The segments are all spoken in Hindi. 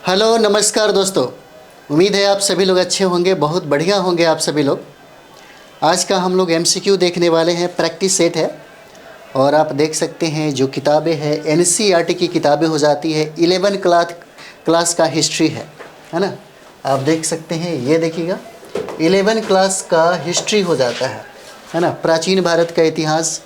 हेलो नमस्कार दोस्तों। उम्मीद है आप सभी लोग अच्छे होंगे, बहुत बढ़िया होंगे आप सभी लोग। आज का हम लोग एमसीक्यू देखने वाले हैं, प्रैक्टिस सेट है। और आप देख सकते हैं जो किताबें हैं एनसीईआरटी की किताबें हो जाती है। 11 क्लास का हिस्ट्री है ना। आप देख सकते हैं, ये देखिएगा 11 क्लास का हिस्ट्री हो जाता है ना। प्राचीन भारत का इतिहास,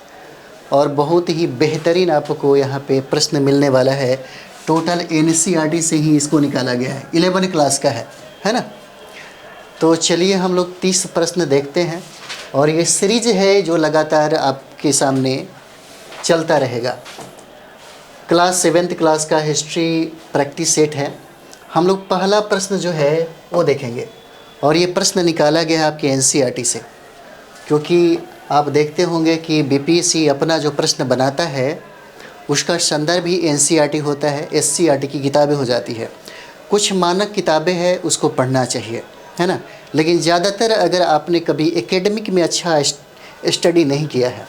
और बहुत ही बेहतरीन आपको यहाँ पे प्रश्न मिलने वाला है। टोटल एनसीईआरटी से ही इसको निकाला गया है, 11 क्लास का है ना। तो चलिए हम लोग 30 प्रश्न देखते हैं, और ये सीरीज है जो लगातार आपके सामने चलता रहेगा। क्लास 7th क्लास का हिस्ट्री प्रैक्टिस सेट है। हम लोग पहला प्रश्न जो है वो देखेंगे, और ये प्रश्न निकाला गया है आपके एनसीईआरटी से, क्योंकि आप देखते होंगे कि बीपीएससी अपना जो प्रश्न बनाता है उसका संदर्भ भी एनसीईआरटी होता है, एससीईआरटी की किताबें हो जाती है। कुछ मानक किताबें हैं उसको पढ़ना चाहिए, है ना। लेकिन ज़्यादातर अगर आपने कभी एकेडमिक में अच्छा स्टडी नहीं किया है,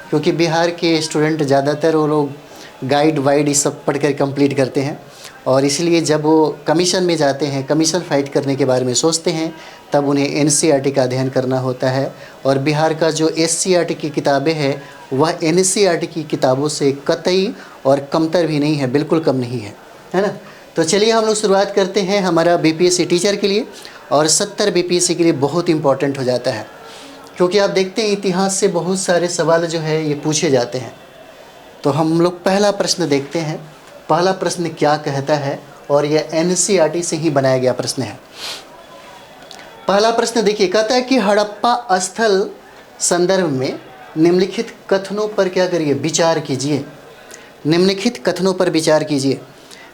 क्योंकि बिहार के स्टूडेंट ज़्यादातर वो लोग गाइड वाइड ये सब पढ़ कर कंप्लीट करते हैं, और इसलिए जब वो कमीशन में जाते हैं, कमीशन फाइट करने के बारे में सोचते हैं, तब उन्हें एनसीईआरटी का अध्ययन करना होता है। और बिहार का जो एससीईआरटी की किताबें हैं वह एनसीईआरटी की किताबों से कतई और कमतर भी नहीं है, बिल्कुल कम नहीं है ना। तो चलिए हम लोग शुरुआत करते हैं हमारा बीपीएससी टीचर के लिए, और 70 बीपीएससी के लिए बहुत इंपॉर्टेंट हो जाता है, क्योंकि आप देखते हैं इतिहास से बहुत सारे सवाल जो है ये पूछे जाते हैं। तो हम लोग पहला प्रश्न देखते हैं, पहला प्रश्न क्या कहता है, और यह एनसीईआरटी से ही बनाया गया प्रश्न है। पहला प्रश्न देखिए, कहता है कि हड़प्पा स्थल संदर्भ में निम्नलिखित कथनों पर क्या करिए, विचार कीजिए। निम्नलिखित कथनों पर विचार कीजिए।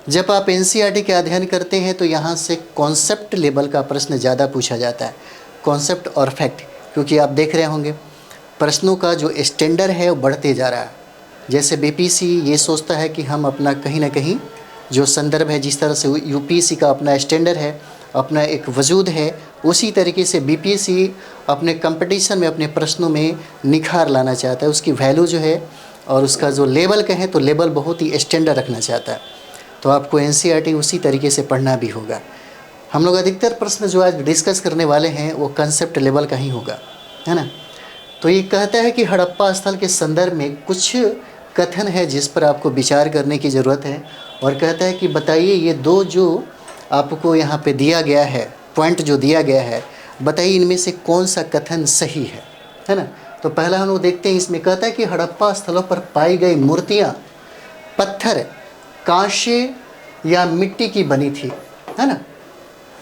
जब आप एनसीईआरटी का अध्ययन करते हैं तो यहाँ से कॉन्सेप्ट लेवल का प्रश्न ज़्यादा पूछा जाता है, कॉन्सेप्ट और फैक्ट, क्योंकि आप देख रहे होंगे प्रश्नों का जो स्टैंडर्ड है वो बढ़ते जा रहा है। जैसे बीपीएससी ये सोचता है कि हम अपना कहीं ना कहीं जो संदर्भ है, जिस तरह से यूपीएससी का अपना स्टैंडर्ड है, अपना एक वजूद है, उसी तरीके से बीपीएससी अपने कंपटीशन में अपने प्रश्नों में निखार लाना चाहता है। उसकी वैल्यू जो है और उसका जो लेवल कहें तो लेवल बहुत ही स्टैंडर्ड रखना चाहता है। तो आपको एनसीईआरटी उसी तरीके से पढ़ना भी होगा। हम लोग अधिकतर प्रश्न जो आज डिस्कस करने वाले हैं वो कंसेप्ट लेवल का ही होगा, है ना। तो ये कहता है कि हड़प्पा स्थल के संदर्भ में कुछ कथन है जिस पर आपको विचार करने की ज़रूरत है, और कहता है कि बताइए ये दो जो आपको यहाँ पे दिया गया है, पॉइंट जो दिया गया है, बताइए इनमें से कौन सा कथन सही है ना। तो पहला हम लोग देखते हैं, इसमें कहता है कि हड़प्पा स्थलों पर पाई गई मूर्तियाँ पत्थर, कांसे या मिट्टी की बनी थी, है ना।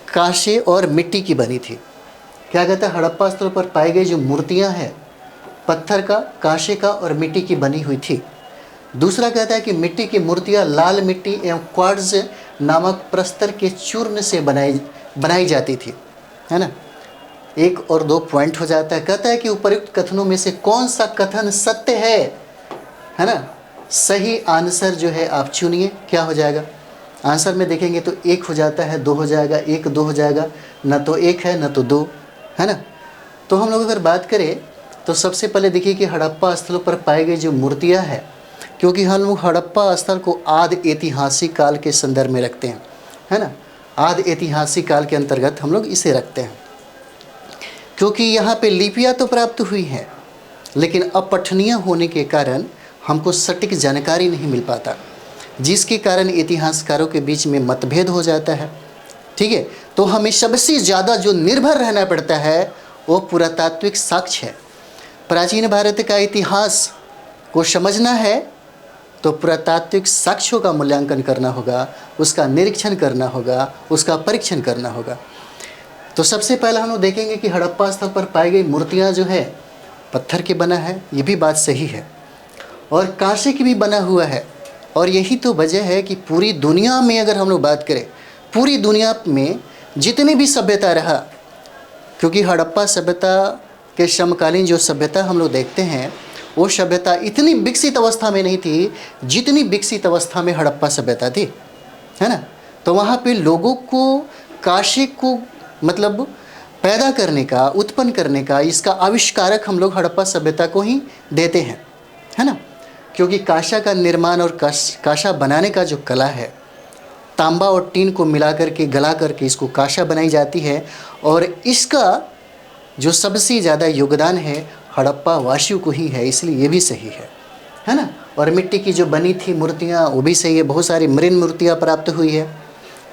कांसे और मिट्टी की बनी थी। क्या कहता है, हड़प्पा स्थलों पर पाई गई जो मूर्तियाँ हैं पत्थर का, कांसे का और मिट्टी की बनी हुई थी। दूसरा कहता है कि मिट्टी की मूर्तियाँ लाल मिट्टी एवं क्वार्ट्ज नामक प्रस्तर के चूर्ण से बनाई जाती थी, है ना। 1 और 2 पॉइंट हो जाता है। कहता है कि उपर्युक्त कथनों में से कौन सा कथन सत्य है ना। सही आंसर जो है आप चुनिए, क्या हो जाएगा। आंसर में देखेंगे तो 1 हो जाता है, 2 हो जाएगा, 1 2 हो जाएगा, न तो 1 है न तो 2, है ना। तो हम लोग अगर बात करें तो सबसे पहले देखिए कि हड़प्पा स्थलों पर पाई गई जो मूर्तियाँ हैं, क्योंकि हम लोग हड़प्पा स्थल को आदि ऐतिहासिक काल के संदर्भ में रखते हैं, है ना। आदि ऐतिहासिक काल के अंतर्गत हम लोग इसे रखते हैं, क्योंकि यहाँ पे लिपियाँ तो प्राप्त हुई हैं, लेकिन अपठनीय होने के कारण हमको सटीक जानकारी नहीं मिल पाता, जिसके कारण इतिहासकारों के बीच में मतभेद हो जाता है। ठीक है, तो हमें सबसे ज़्यादा जो निर्भर रहना पड़ता है वो पुरातात्विक साक्ष्य है। प्राचीन भारत का इतिहास को समझना है तो पुरातात्विक साक्ष्यों का मूल्यांकन करना होगा, उसका निरीक्षण करना होगा, उसका परीक्षण करना होगा। तो सबसे पहले हम लोग देखेंगे कि हड़प्पा स्थल पर पाई गई मूर्तियाँ जो है पत्थर के बना है, ये भी बात सही है, और कांसे की भी बना हुआ है। और यही तो वजह है कि पूरी दुनिया में अगर हम लोग बात करें, पूरी दुनिया में जितनी भी सभ्यता रहा, क्योंकि हड़प्पा सभ्यता के समकालीन जो सभ्यता हम लोग देखते हैं वो सभ्यता इतनी विकसित अवस्था में नहीं थी जितनी विकसित अवस्था में हड़प्पा सभ्यता थी, है ना। तो वहाँ पे लोगों को कांसे को मतलब पैदा करने का, उत्पन्न करने का, इसका आविष्कारक हम लोग हड़प्पा सभ्यता को ही देते हैं, है ना। क्योंकि कांसा का निर्माण और कांसा बनाने का जो कला है, तांबा और टीन को मिला करके गला करके इसको कांसा बनाई जाती है। और इसका जो सबसे ज़्यादा योगदान है हड़प्पा वासियों को ही है, इसलिए ये भी सही है ना। और मिट्टी की जो बनी थी मूर्तियाँ वो भी सही है, बहुत सारी मृण मूर्तियाँ प्राप्त हुई है।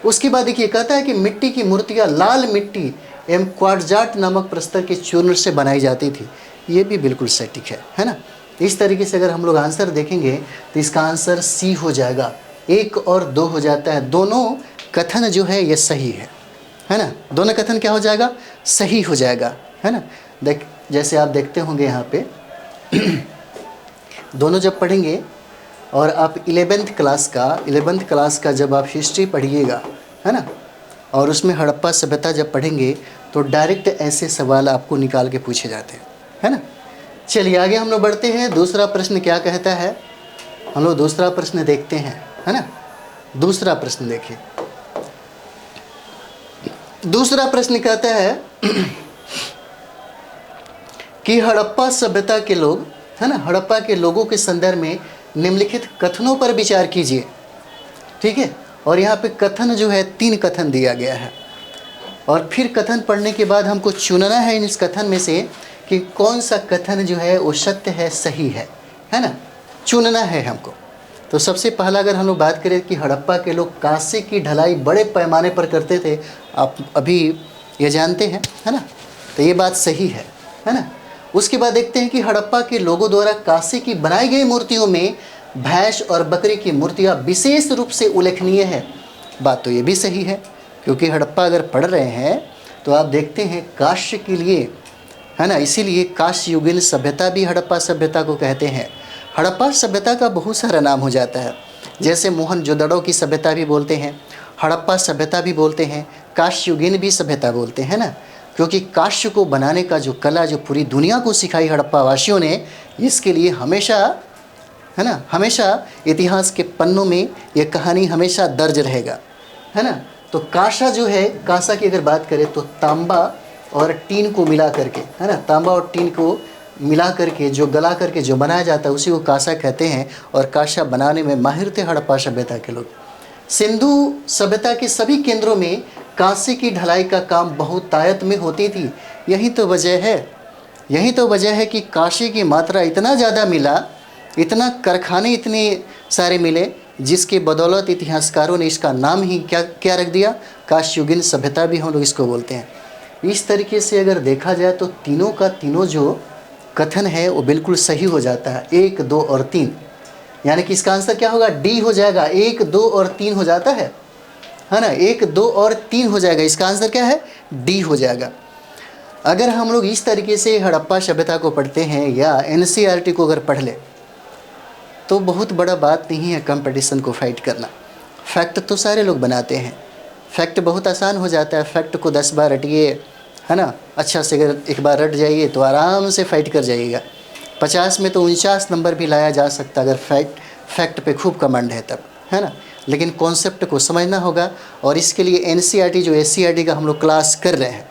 उसके बाद देखिए कहता है कि मिट्टी की मूर्तियाँ लाल मिट्टी एवं क्वार्ट्जाट नामक प्रस्तर के चूर्ण से बनाई जाती थी, ये भी बिल्कुल सटीक है ना। इस तरीके से अगर हम लोग आंसर देखेंगे तो इसका आंसर सी हो जाएगा, 1 और 2 हो जाता है। दोनों कथन जो है ये सही है ना। दोनों कथन क्या हो जाएगा, सही हो जाएगा, है ना। जैसे आप देखते होंगे यहाँ पे दोनों जब पढ़ेंगे और आप 11th क्लास का जब आप हिस्ट्री पढ़िएगा, है ना, और उसमें हड़प्पा सभ्यता जब पढ़ेंगे तो डायरेक्ट ऐसे सवाल आपको निकाल के पूछे जाते हैं, है ना। चलिए आगे हम लोग बढ़ते हैं। दूसरा प्रश्न क्या कहता है, हम लोग दूसरा प्रश्न देखते हैं, है ना। दूसरा प्रश्न देखिए, दूसरा प्रश्न कहता है कि हड़प्पा सभ्यता के लोग, है ना, हड़प्पा के लोगों के संदर्भ में निम्नलिखित कथनों पर विचार कीजिए, ठीक है। और यहाँ पे कथन जो है 3 कथन दिया गया है और फिर कथन पढ़ने के बाद हमको चुनना है इस कथन में से कि कौन सा कथन जो है वो सत्य है, सही है ना, चुनना है हमको। तो सबसे पहला अगर हम लोग बात करें कि हड़प्पा के लोग कांसे की ढलाई बड़े पैमाने पर करते थे, आप अभी ये जानते हैं, है ना, तो ये बात सही है ना। उसके बाद देखते हैं कि हड़प्पा के लोगों द्वारा कांसे की बनाई गई मूर्तियों में भैंस और बकरी की मूर्तियाँ विशेष रूप से उल्लेखनीय है। बात तो ये भी सही है, क्योंकि हड़प्पा अगर पढ़ रहे हैं तो आप देखते हैं कांस्य के लिए, है ना, इसीलिए कांस्य युगीन सभ्यता भी हड़प्पा सभ्यता को कहते हैं। हड़प्पा सभ्यता का बहुत सारा नाम हो जाता है, जैसे मोहनजोदड़ो की सभ्यता भी बोलते हैं, हड़प्पा सभ्यता भी बोलते हैं, कांस्य युगीन भी सभ्यता बोलते हैं ना, क्योंकि कांस्य को बनाने का जो कला जो पूरी दुनिया को सिखाई हड़प्पा वासियों ने, इसके लिए हमेशा, है ना, हमेशा इतिहास के पन्नों में ये कहानी हमेशा दर्ज रहेगा, है ना। तो कांसा जो है, कांसा की अगर बात करें तो तांबा और टीन को मिला करके, है ना, तांबा और टीन को मिला करके जो गला करके जो बनाया जाता है उसी को कांसा कहते हैं। और कांसा बनाने में माहिर थे हड़प्पा सभ्यता के लोग। सिंधु सभ्यता के सभी केंद्रों में कांसे की ढलाई का काम बहुतायत में होती थी। यही तो वजह है कि कांसे की मात्रा इतना ज़्यादा मिला, इतना कारखाने इतने सारे मिले, जिसके बदौलत इतिहासकारों ने इसका नाम ही क्या रख दिया, कांस्य युगीन सभ्यता भी हम लोग इसको बोलते हैं। इस तरीके से अगर देखा जाए तो तीनों का तीनों जो कथन है वो बिल्कुल सही हो जाता है, 1, 2 और 3, यानी कि इसका आंसर क्या होगा, डी हो जाएगा। 1, 2 और 3 हो जाता है ना, 1, 2 और 3 हो जाएगा। इसका आंसर क्या है, डी हो जाएगा। अगर हम लोग इस तरीके से हड़प्पा सभ्यता को पढ़ते हैं या एनसीईआरटी को अगर पढ़ ले तो बहुत बड़ा बात नहीं है कंपटीशन को फाइट करना। फैक्ट तो सारे लोग बनाते हैं, फैक्ट बहुत आसान हो जाता है। फैक्ट को 10 बार रटिए, है ना, अच्छा से अगर एक बार रट जाइए तो आराम से फाइट कर जाइएगा। 50 में तो 49 नंबर भी लाया जा सकता अगर फैक्ट पे खूब कमांड है तब, है ना। लेकिन कॉन्सेप्ट को समझना होगा, और इसके लिए एनसीईआरटी जो एससीईआरटी का हम लोग क्लास कर रहे हैं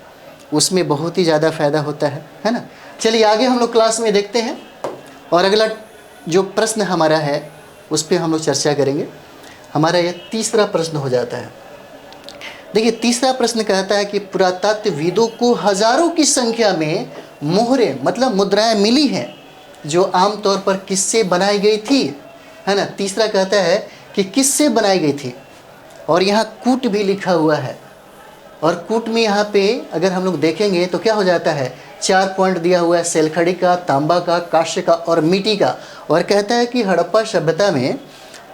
उसमें बहुत ही ज़्यादा फ़ायदा होता है ना। चलिए आगे हम लोग क्लास में देखते हैं और अगला जो प्रश्न हमारा है उस पर हम लोग चर्चा करेंगे। हमारा यह तीसरा प्रश्न हो जाता है। देखिए तीसरा प्रश्न कहता है कि पुरातत्वविदों को हज़ारों की संख्या में मोहरें मतलब मुद्राएं मिली हैं जो आमतौर पर किससे बनाई गई थी, है ना। तीसरा कहता है कि किससे बनाई गई थी, और यहाँ कूट भी लिखा हुआ है, और कूट में यहाँ पे अगर हम लोग देखेंगे तो क्या हो जाता है, 4 पॉइंट दिया हुआ है, सेलखड़ी का, तांबा का, कांस्य का और मिट्टी का। और कहता है कि हड़प्पा सभ्यता में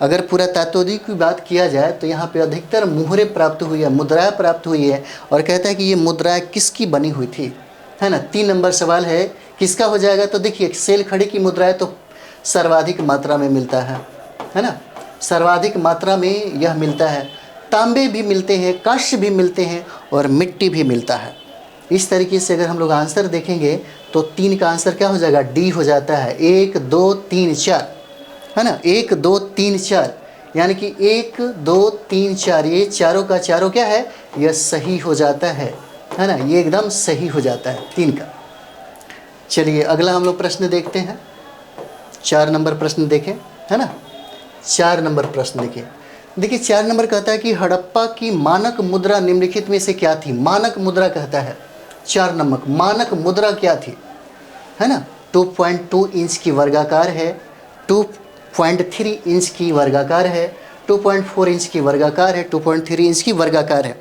अगर पुरातत्वविद की बात किया जाए तो यहाँ पे अधिकतर मुहरें प्राप्त हुई है, मुद्राएं प्राप्त हुई है। और कहता है कि ये मुद्राएं किसकी बनी हुई थी, है ना। 3 नंबर सवाल है किसका हो जाएगा, तो देखिए सेलखड़ी की मुद्राएं तो सर्वाधिक मात्रा में मिलता है ना, सर्वाधिक मात्रा में यह मिलता है। तांबे भी मिलते हैं, कांस्य भी मिलते हैं और मिट्टी भी मिलता है। इस तरीके से अगर हम लोग आंसर देखेंगे तो 3 का आंसर क्या हो जाएगा, डी हो जाता है। 1, 2, 3, 4, है ना, 1, 2, 3, 4, यानी कि 1, 2, 3, 4 ये चारों का चारों क्या है, यह सही हो जाता है ना, ये एकदम सही हो जाता है 3 का। चलिए अगला हम लोग प्रश्न देखते हैं। 4 नंबर प्रश्न देखें, है ना। 4 नंबर प्रश्न देखिए, देखिए 4 नंबर कहता है कि हड़प्पा की मानक मुद्रा निम्नलिखित में से क्या थी। मानक मुद्रा कहता है 4 नंबर, मानक मुद्रा क्या थी, है ना। 2.2 इंच की वर्गाकार है, 2.3 इंच की वर्गाकार है, 2.4 इंच की वर्गाकार है, 2.3 इंच की वर्गाकार है।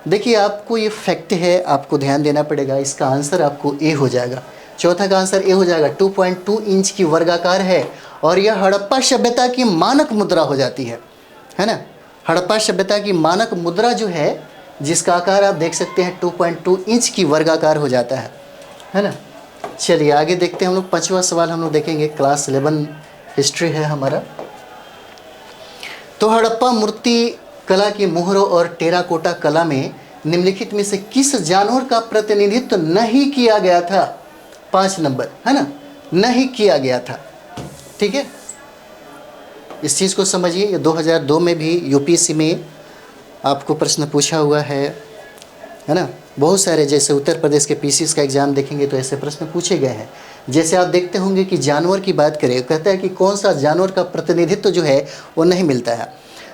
देखिए आपको ये फैक्ट है, आपको ध्यान देना पड़ेगा। इसका आंसर आपको ए हो जाएगा, चौथा का आंसर ए हो जाएगा। 2.2 इंच की वर्गाकार है और यह हड़प्पा सभ्यता की मानक मुद्रा हो जाती है ना। हड़प्पा सभ्यता की मानक मुद्रा जो है, जिसका आकार आप देख सकते हैं 2.2 इंच की वर्गाकार हो जाता है ना। चलिए आगे देखते हैं हम लोग। 5वां सवाल हम लोग देखेंगे, क्लास 11 हिस्ट्री है हमारा। तो हड़प्पा मूर्ति कला की मोहरों और टेराकोटा कला में निम्नलिखित में से किस जानवर का प्रतिनिधित्व नहीं किया गया था। 5 नंबर, है ना, नहीं किया गया था। ठीक है, इस चीज़ को समझिए। ये 2002 में भी यूपीएससी में आपको प्रश्न पूछा हुआ है ना। बहुत सारे, जैसे उत्तर प्रदेश के पीसीएस का एग्ज़ाम देखेंगे तो ऐसे प्रश्न पूछे गए हैं। जैसे आप देखते होंगे कि जानवर की बात करें, कहता है कि कौन सा जानवर का प्रतिनिधित्व जो है वो नहीं मिलता है।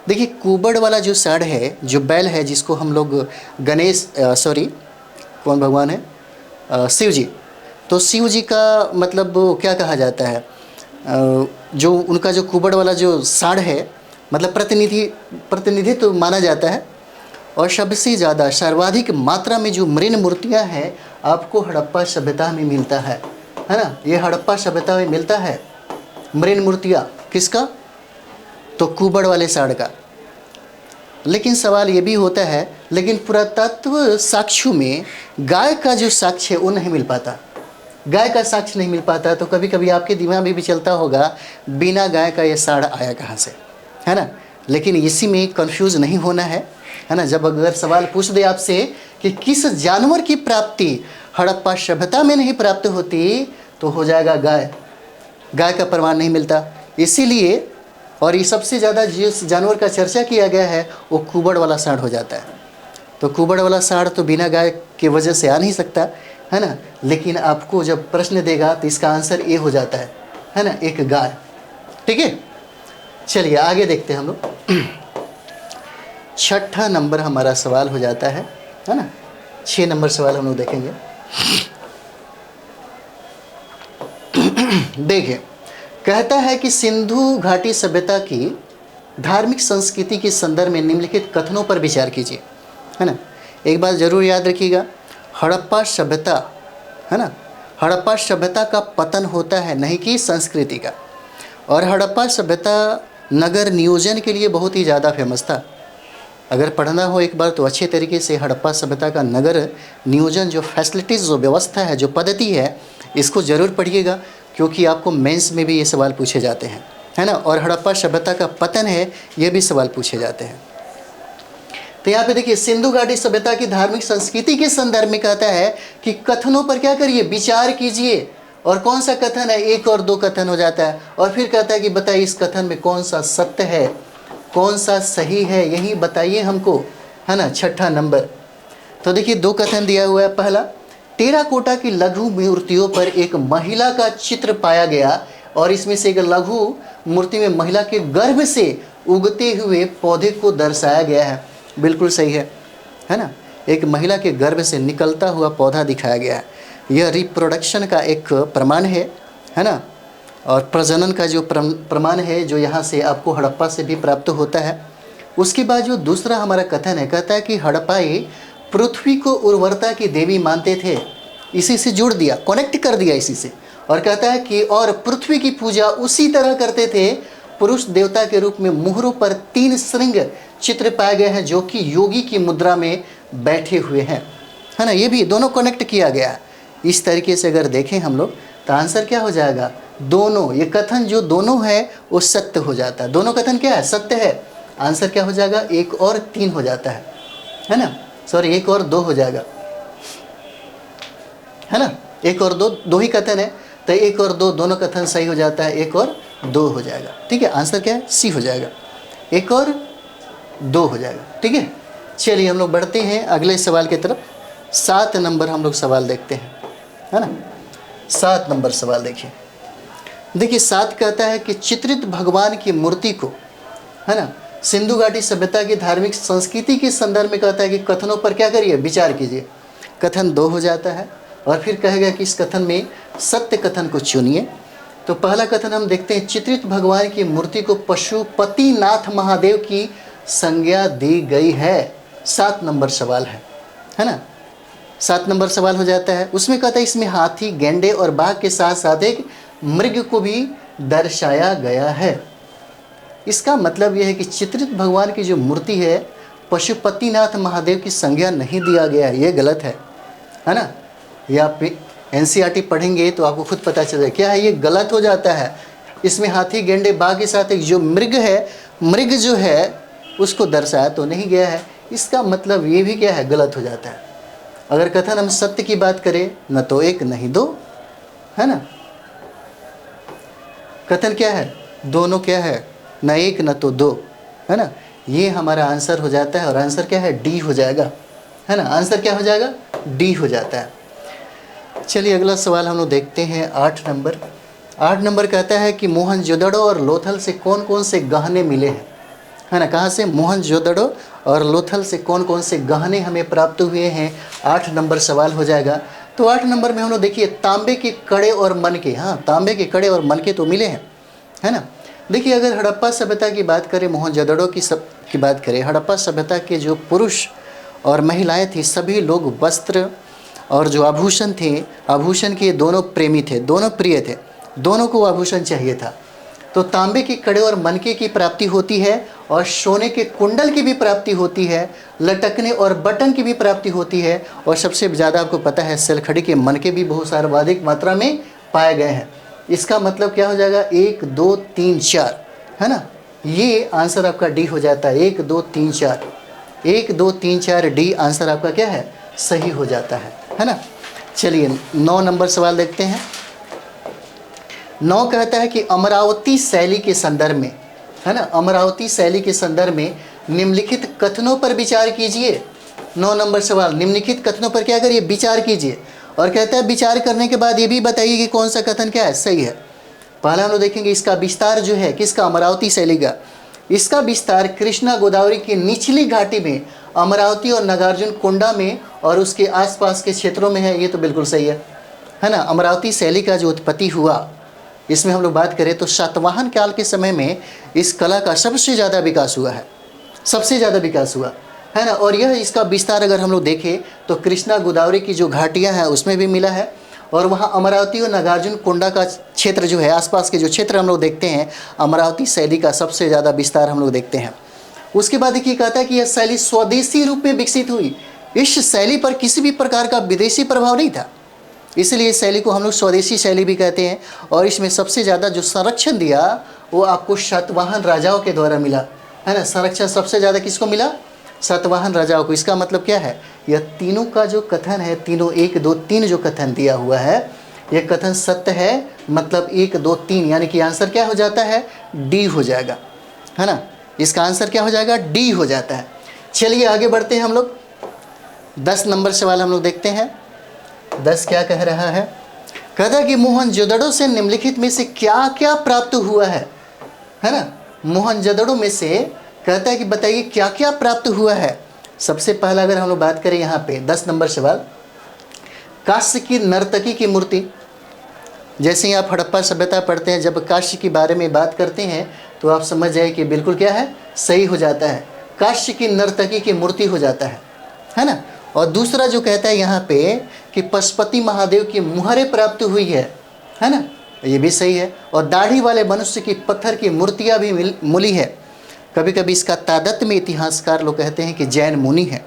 देखिए कुबड़ वाला जो साढ़ है, जो बैल है, जिसको हम लोग गणेश कौन भगवान है, शिव जी। तो शिव जी का मतलब क्या कहा जाता है, जो उनका जो कुबड़ वाला जो साढ़ है, मतलब प्रतिनिधित्व माना जाता है। और सबसे ज़्यादा सर्वाधिक मात्रा में जो मृण मूर्तियाँ हैं आपको हड़प्पा सभ्यता में मिलता है ना। ये हड़प्पा सभ्यता में मिलता है मृण मूर्तियाँ। किसका, तो कुबड़ वाले साढ़ का। लेकिन सवाल ये भी होता है, लेकिन पुरातत्व साक्ष्यों में गाय का जो साक्ष्य है वो नहीं मिल पाता। गाय का साक्ष्य नहीं मिल पाता। तो कभी कभी आपके दिमाग में भी चलता होगा, बिना गाय का ये साढ़ आया कहाँ से, है ना। लेकिन इसी में कंफ्यूज नहीं होना है ना। जब अगर सवाल पूछ दे आपसे कि किस जानवर की प्राप्ति हड़प्पा सभ्यता में नहीं प्राप्त होती, तो हो जाएगा गाय। गाय का प्रमाण नहीं मिलता, इसीलिए। और ये सबसे ज़्यादा जिस जानवर का चर्चा किया गया है वो कुबड़ वाला साढ़ हो जाता है। तो कुबड़ वाला साढ़ तो बिना गाय की वजह से आ नहीं सकता, है ना। लेकिन आपको जब प्रश्न देगा तो इसका आंसर ए हो जाता है ना, एक गाय। ठीक है, चलिए आगे देखते हैं हम लोग। 6ठा नंबर हमारा सवाल हो जाता है ना। 6 नंबर सवाल हम लोग देखेंगे। देखिए, कहता है कि सिंधु घाटी सभ्यता की धार्मिक संस्कृति के संदर्भ में निम्नलिखित कथनों पर विचार कीजिए, है ना। एक बात जरूर याद रखिएगा, हड़प्पा सभ्यता, है ना, हड़प्पा सभ्यता का पतन होता है, नहीं कि संस्कृति का। और हड़प्पा सभ्यता नगर नियोजन के लिए बहुत ही ज़्यादा फेमस था। अगर पढ़ना हो एक बार तो अच्छे तरीके से हड़प्पा सभ्यता का नगर नियोजन, जो फैसिलिटीज़, जो व्यवस्था है, जो पद्धति है, इसको ज़रूर पढ़िएगा, क्योंकि आपको मेंस में भी ये सवाल पूछे जाते हैं, है ना। और हड़प्पा सभ्यता का पतन है, ये भी सवाल पूछे जाते हैं। तो यहाँ पे देखिए, सिंधु घाटी सभ्यता की धार्मिक संस्कृति के संदर्भ में कहता है कि कथनों पर क्या करिए, विचार कीजिए। और कौन सा कथन है, 1 और 2 कथन हो जाता है। और फिर कहता है कि बताइए इस कथन में कौन सा सत्य है, कौन सा सही है, यही बताइए हमको, है ना। 6ठा नंबर। तो देखिए 2 कथन दिया हुआ है। पहला, टेराकोटा की लघु मूर्तियों पर एक महिला का चित्र पाया गया और इसमें से एक लघु मूर्ति में महिला के गर्भ से उगते हुए पौधे को दर्शाया गया है। बिल्कुल सही है ना। एक महिला के गर्भ से निकलता हुआ पौधा दिखाया गया है। यह रिप्रोडक्शन का एक प्रमाण है ना। और प्रजनन का जो प्रमाण है, जो यहाँ से आपको हड़प्पा से भी प्राप्त होता है। उसके बाद जो दूसरा हमारा कथन है, कहता है कि हड़प्पाई पृथ्वी को उर्वरता की देवी मानते थे। इसी से जोड़ दिया, कनेक्ट कर दिया इसी से। और कहता है कि और पृथ्वी की पूजा उसी तरह करते थे। पुरुष देवता के रूप में मुहरों पर 3 श्रृंग चित्र पाए गए हैं, जो कि योगी की मुद्रा में बैठे हुए हैं, है ना। ये भी दोनों कनेक्ट किया गया है। इस तरीके से अगर देखें हम लोग तो आंसर क्या हो जाएगा, दोनों। ये कथन जो दोनों है वो सत्य हो जाता है। दोनों कथन क्या है, सत्य है। आंसर क्या हो जाएगा, 1 और 3 हो जाता है ना। सॉरी, 1 और 2 हो जाएगा, है ना। 1 और 2 ही कथन है, तो 1 और 2 दोनों कथन सही हो जाता है, 1 और 2 हो जाएगा। ठीक है, आंसर क्या है, सी हो जाएगा, 1 और 2 हो जाएगा। ठीक है, चलिए हम लोग बढ़ते हैं अगले सवाल की तरफ। 7 नंबर हम लोग सवाल देखते हैं, है ना। 7 नंबर सवाल देखिए। 7 कहता है कि चित्रित भगवान की मूर्ति को, है ना, सिंधु घाटी सभ्यता की धार्मिक संस्कृति के संदर्भ में कहता है कि कथनों पर क्या करिए, विचार कीजिए। कथन 2 हो जाता है और फिर कहेगा कि इस कथन में सत्य कथन को चुनिए। तो पहला कथन हम देखते हैं, चित्रित भगवान की मूर्ति को पशुपतिनाथ महादेव की संज्ञा दी गई है। 7 नंबर सवाल है ना। 7 नंबर सवाल हो जाता है। उसमें कहता है इसमें हाथी, गैंडे और बाघ के साथ साथ एक मृग को भी दर्शाया गया है। इसका मतलब यह है कि चित्रित भगवान की जो मूर्ति है पशुपतिनाथ महादेव की संज्ञा नहीं दिया गया है, ये गलत है ना। ये आप NCERT पढ़ेंगे तो आपको खुद पता चलेगा क्या है, ये गलत हो जाता है। इसमें हाथी, गेंडे, बाघ के साथ एक जो मृग है, मृग जो है उसको दर्शाया तो नहीं गया है। इसका मतलब ये भी क्या है, गलत हो जाता है। अगर कथन हम सत्य की बात करें, न तो 1 नहीं 2, है ना। कथन क्या है, दोनों क्या है, न 1 न तो 2, है ना। ये हमारा आंसर हो जाता है और आंसर क्या है, डी हो जाएगा, है ना। आंसर क्या हो जाएगा, डी हो जाता है। चलिए अगला सवाल हम लोग देखते हैं 8 नंबर। 8 नंबर कहता है कि मोहनजोदड़ो और लोथल से कौन कौन से गहने मिले हैं, है ना। कहाँ से, मोहनजोदड़ो और लोथल से कौन कौन से गहने हमें प्राप्त हुए हैं, 8 नंबर सवाल हो जाएगा। तो 8 नंबर में हम लोग देखिए तांबे के कड़े और मनके, हाँ तांबे के कड़े और मनके तो मिले हैं, है ना। देखिए अगर हड़प्पा सभ्यता की बात करें, मोहनजोदड़ो की बात करें, हड़प्पा सभ्यता के जो पुरुष और महिलाएं थी सभी लोग वस्त्र और जो आभूषण थे, आभूषण के दोनों प्रेमी थे, दोनों प्रिय थे, दोनों को आभूषण चाहिए था। तो तांबे के कड़े और मनके की प्राप्ति होती है और सोने के कुंडल की भी प्राप्ति होती है, लटकने और बटन की भी प्राप्ति होती है और सबसे ज़्यादा आपको पता है सेलखड़ी के मनके भी बहुत सर्वाधिक मात्रा में पाए गए हैं। इसका मतलब क्या हो जाएगा, 1 2 3 4, है ना। ये आंसर आपका डी हो जाता है, 1 2 3 4, 1 2 3 4 डी आंसर आपका क्या है, सही हो जाता है ना। चलिए 9 नंबर सवाल देखते हैं। 9 कहता है कि अमरावती शैली के संदर्भ में, है ना, अमरावती शैली के संदर्भ में निम्नलिखित कथनों पर विचार कीजिए। 9 नंबर सवाल, निम्नलिखित कथनों पर क्या करिए, विचार कीजिए। और कहता है विचार करने के बाद ये भी बताइए कि कौन सा कथन क्या है, सही है। पहला हम लोग देखेंगे इसका विस्तार जो है किसका, अमरावती शैली का। इसका विस्तार कृष्णा गोदावरी की निचली घाटी में, अमरावती और नागार्जुन कोंडा में और उसके आसपास के क्षेत्रों में है। ये तो बिल्कुल सही है ना। अमरावती शैली का जो उत्पत्ति हुआ, इसमें हम लोग बात करें तो सातवाहन काल के समय में इस कला का सबसे ज़्यादा विकास हुआ है, सबसे ज़्यादा विकास हुआ है ना। और यह इसका विस्तार अगर हम लोग देखें तो कृष्णा गोदावरी की जो घाटियाँ हैं उसमें भी मिला है और वहाँ अमरावती और नागार्जुन कोंडा का क्षेत्र जो है, आसपास के जो क्षेत्र हम लोग देखते हैं, अमरावती शैली का सबसे ज़्यादा विस्तार हम लोग देखते हैं। उसके बाद देखिए कहता है कि यह शैली स्वदेशी रूप में विकसित हुई। इस शैली पर किसी भी प्रकार का विदेशी प्रभाव नहीं था, इसलिए इस शैली को हम लोग स्वदेशी शैली भी कहते हैं। और इसमें सबसे ज़्यादा जो संरक्षण दिया वो आपको सातवाहन राजाओं के द्वारा मिला, है ना। संरक्षण सबसे ज़्यादा किसको मिला, सातवाहन राजाओं को। इसका मतलब क्या है, यह तीनों का जो कथन है, तीनों 1 2 3 जो कथन दिया हुआ है, यह कथन सत्य है। मतलब 1 2 3 यानी कि आंसर क्या हो जाता है, डी हो जाएगा, है ना। इसका आंसर क्या हो जाएगा, डी हो जाता है। चलिए आगे बढ़ते हैं हम लोग। 10 नंबर सवाल हम लोग देखते हैं। 10 क्या कह रहा है, कहता है कि मोहनजोदड़ो से निम्नलिखित में से क्या क्या प्राप्त हुआ है ना। मोहनजोदड़ो में से कहता है कि बताइए क्या क्या प्राप्त हुआ है। सबसे पहला अगर हम लोग बात करें यहाँ पे 10 नंबर सवाल, काश्य की नर्तकी की मूर्ति। जैसे ही आप हड़प्पा सभ्यता पढ़ते हैं, जब काश्य के बारे में बात करते हैं तो आप समझ जाए कि बिल्कुल क्या है, सही हो जाता है, काश्य की नर्तकी की मूर्ति हो जाता है ना। और दूसरा जो कहता है यहाँ पे कि पशुपति महादेव की मुहरे प्राप्त हुई है ना, ये भी सही है। और दाढ़ी वाले मनुष्य की पत्थर की मूर्तियाँ भी मिली है। कभी कभी इसका तादत्म्य में इतिहासकार लोग कहते हैं कि जैन मुनि है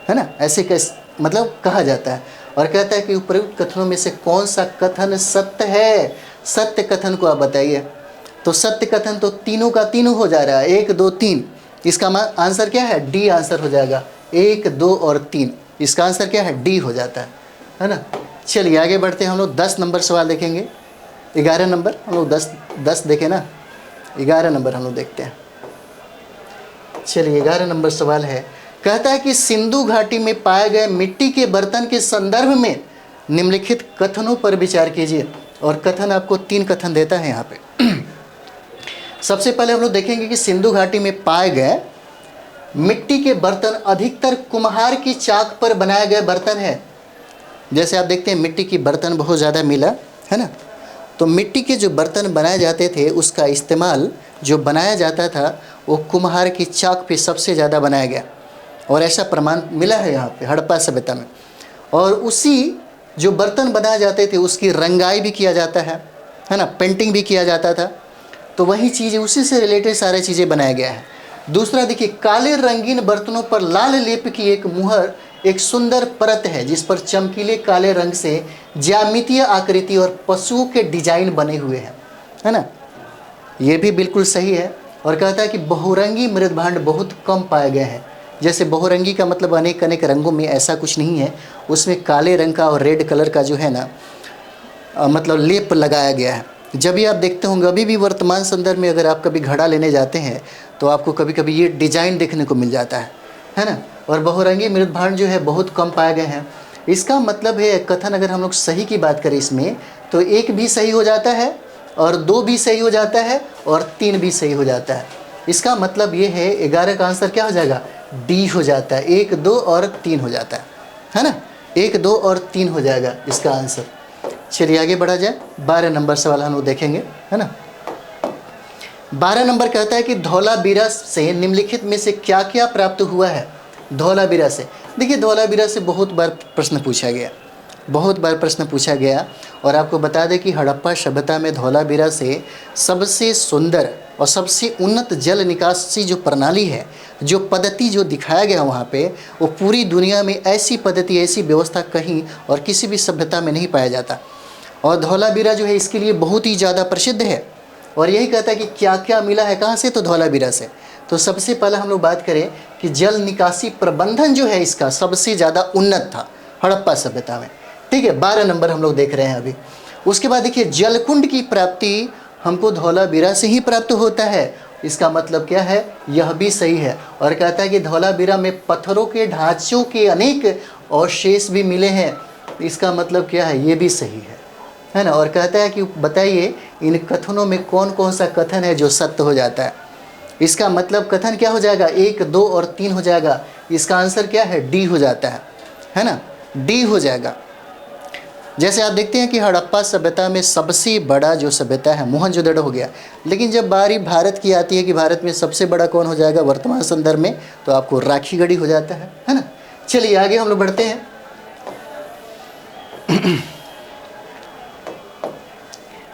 ना, ऐसे मतलब कहा जाता है। और कहता है कि उपयुक्त कथनों में से कौन सा कथन सत्य है, सत्य कथन को आप बताइए। तो सत्य कथन तो तीनों का तीनों हो जा रहा है, 1 2 3। इसका आंसर क्या है, डी आंसर हो जाएगा, 1 2 और 3। इसका आंसर क्या है, डी हो जाता है ना। चलिए आगे बढ़ते हैं हम लोग। 10 नंबर सवाल देखेंगे। 11 नंबर हम लोग 10 देखें ना, 11 नंबर हम लोग देखते हैं। चलिए 11 नंबर सवाल है, कहता है कि सिंधु घाटी में पाए गए मिट्टी के बर्तन के संदर्भ में निम्नलिखित कथनों पर विचार कीजिए। और कथन आपको 3 कथन देता है यहाँ पे। सबसे पहले हम लोग देखेंगे कि सिंधु घाटी में पाए गए मिट्टी के बर्तन अधिकतर कुम्हार की चाक पर बनाए गए बर्तन है। जैसे आप देखते हैं मिट्टी की बर्तन बहुत ज़्यादा मिला है ना, तो मिट्टी के जो बर्तन बनाए जाते थे उसका इस्तेमाल जो बनाया जाता था वो कुम्हार की चाक पे सबसे ज़्यादा बनाया गया, और ऐसा प्रमाण मिला है यहाँ पे हड़प्पा सभ्यता में। और उसी जो बर्तन बनाए जाते थे उसकी रंगाई भी किया जाता है ना, पेंटिंग भी किया जाता था। तो वही चीज़ उसी से रिलेटेड सारी चीज़ें बनाया गया है। दूसरा देखिए, काले रंगीन बर्तनों पर लाल लेप की एक मुहर, एक सुंदर परत है जिस पर चमकीले काले रंग से ज्यामितीय आकृति और पशुओं के डिजाइन बने हुए हैं, है ना। ये भी बिल्कुल सही है। और कहता है कि बहुरंगी मृद भांड बहुत कम पाए गए हैं। जैसे बहुरंगी का मतलब अनेक अनेक रंगों में, ऐसा कुछ नहीं है, उसमें काले रंग का और रेड कलर का जो है ना मतलब लेप लगाया गया है। जब भी आप देखते होंगे, अभी भी वर्तमान संदर्भ में अगर आप कभी घड़ा लेने जाते हैं तो आपको कभी कभी ये डिजाइन देखने को मिल जाता है ना। और बहुरंगी मृद भांड जो है बहुत कम पाए गए हैं। इसका मतलब है कथन, अगर हम लोग सही की बात करें इसमें, तो 1 भी सही हो जाता है और 2 भी सही हो जाता है और 3 भी सही हो जाता है। इसका मतलब ये है 11 का आंसर क्या हो जाएगा, डी हो जाता है। 1, 2 और 3 हो जाता है ना। 1, 2 और 3 हो जाएगा इसका आंसर। चलिए आगे बढ़ा जाए। 12 नंबर सवाल हम लोग देखेंगे, है ना। 12 नंबर कहता है कि धौलावीरा से निम्नलिखित में से क्या क्या प्राप्त हुआ है। धौलावीरा से, देखिए धौलावीरा से बहुत बार प्रश्न पूछा गया, बहुत बार प्रश्न पूछा गया। और आपको बता दें कि हड़प्पा सभ्यता में धौलावीरा से सबसे सुंदर और सबसे उन्नत जल निकासी जो प्रणाली है, जो पद्धति जो दिखाया गया वहाँ पे, वो पूरी दुनिया में ऐसी पद्धति, ऐसी व्यवस्था कहीं और किसी भी सभ्यता में नहीं पाया जाता। और धौलावीरा जो है इसके लिए बहुत ही ज़्यादा प्रसिद्ध है। और यही कहता है कि क्या क्या मिला है, कहाँ से, तो धौलावीरा से। तो सबसे पहले हम लोग बात करें कि जल निकासी प्रबंधन जो है इसका सबसे ज़्यादा उन्नत था हड़प्पा सभ्यता में, ठीक है। 12 नंबर हम लोग देख रहे हैं अभी। उसके बाद देखिए, जलकुंड की प्राप्ति हमको धौलावीरा से ही प्राप्त होता है। इसका मतलब क्या है, यह भी सही है। और कहता है कि धौलावीरा में पत्थरों के ढांचों के अनेक अवशेष भी मिले हैं। इसका मतलब क्या है, ये भी सही है ना। और कहता है कि बताइए इन कथनों में कौन कौन सा कथन है जो सत्य हो जाता है। इसका मतलब कथन क्या हो जाएगा, 1, 2 और 3 हो जाएगा। इसका आंसर क्या है, डी हो जाता है ना, डी हो जाएगा। जैसे आप देखते हैं कि हड़प्पा सभ्यता में सबसे बड़ा जो सभ्यता है मोहनजोदड़ो हो गया। लेकिन जब बारी भारत की आती है कि भारत में सबसे बड़ा कौन हो जाएगा वर्तमान संदर्भ में, तो आपको राखीगढ़ी हो जाता है ना। चलिए आगे हम लोग बढ़ते हैं।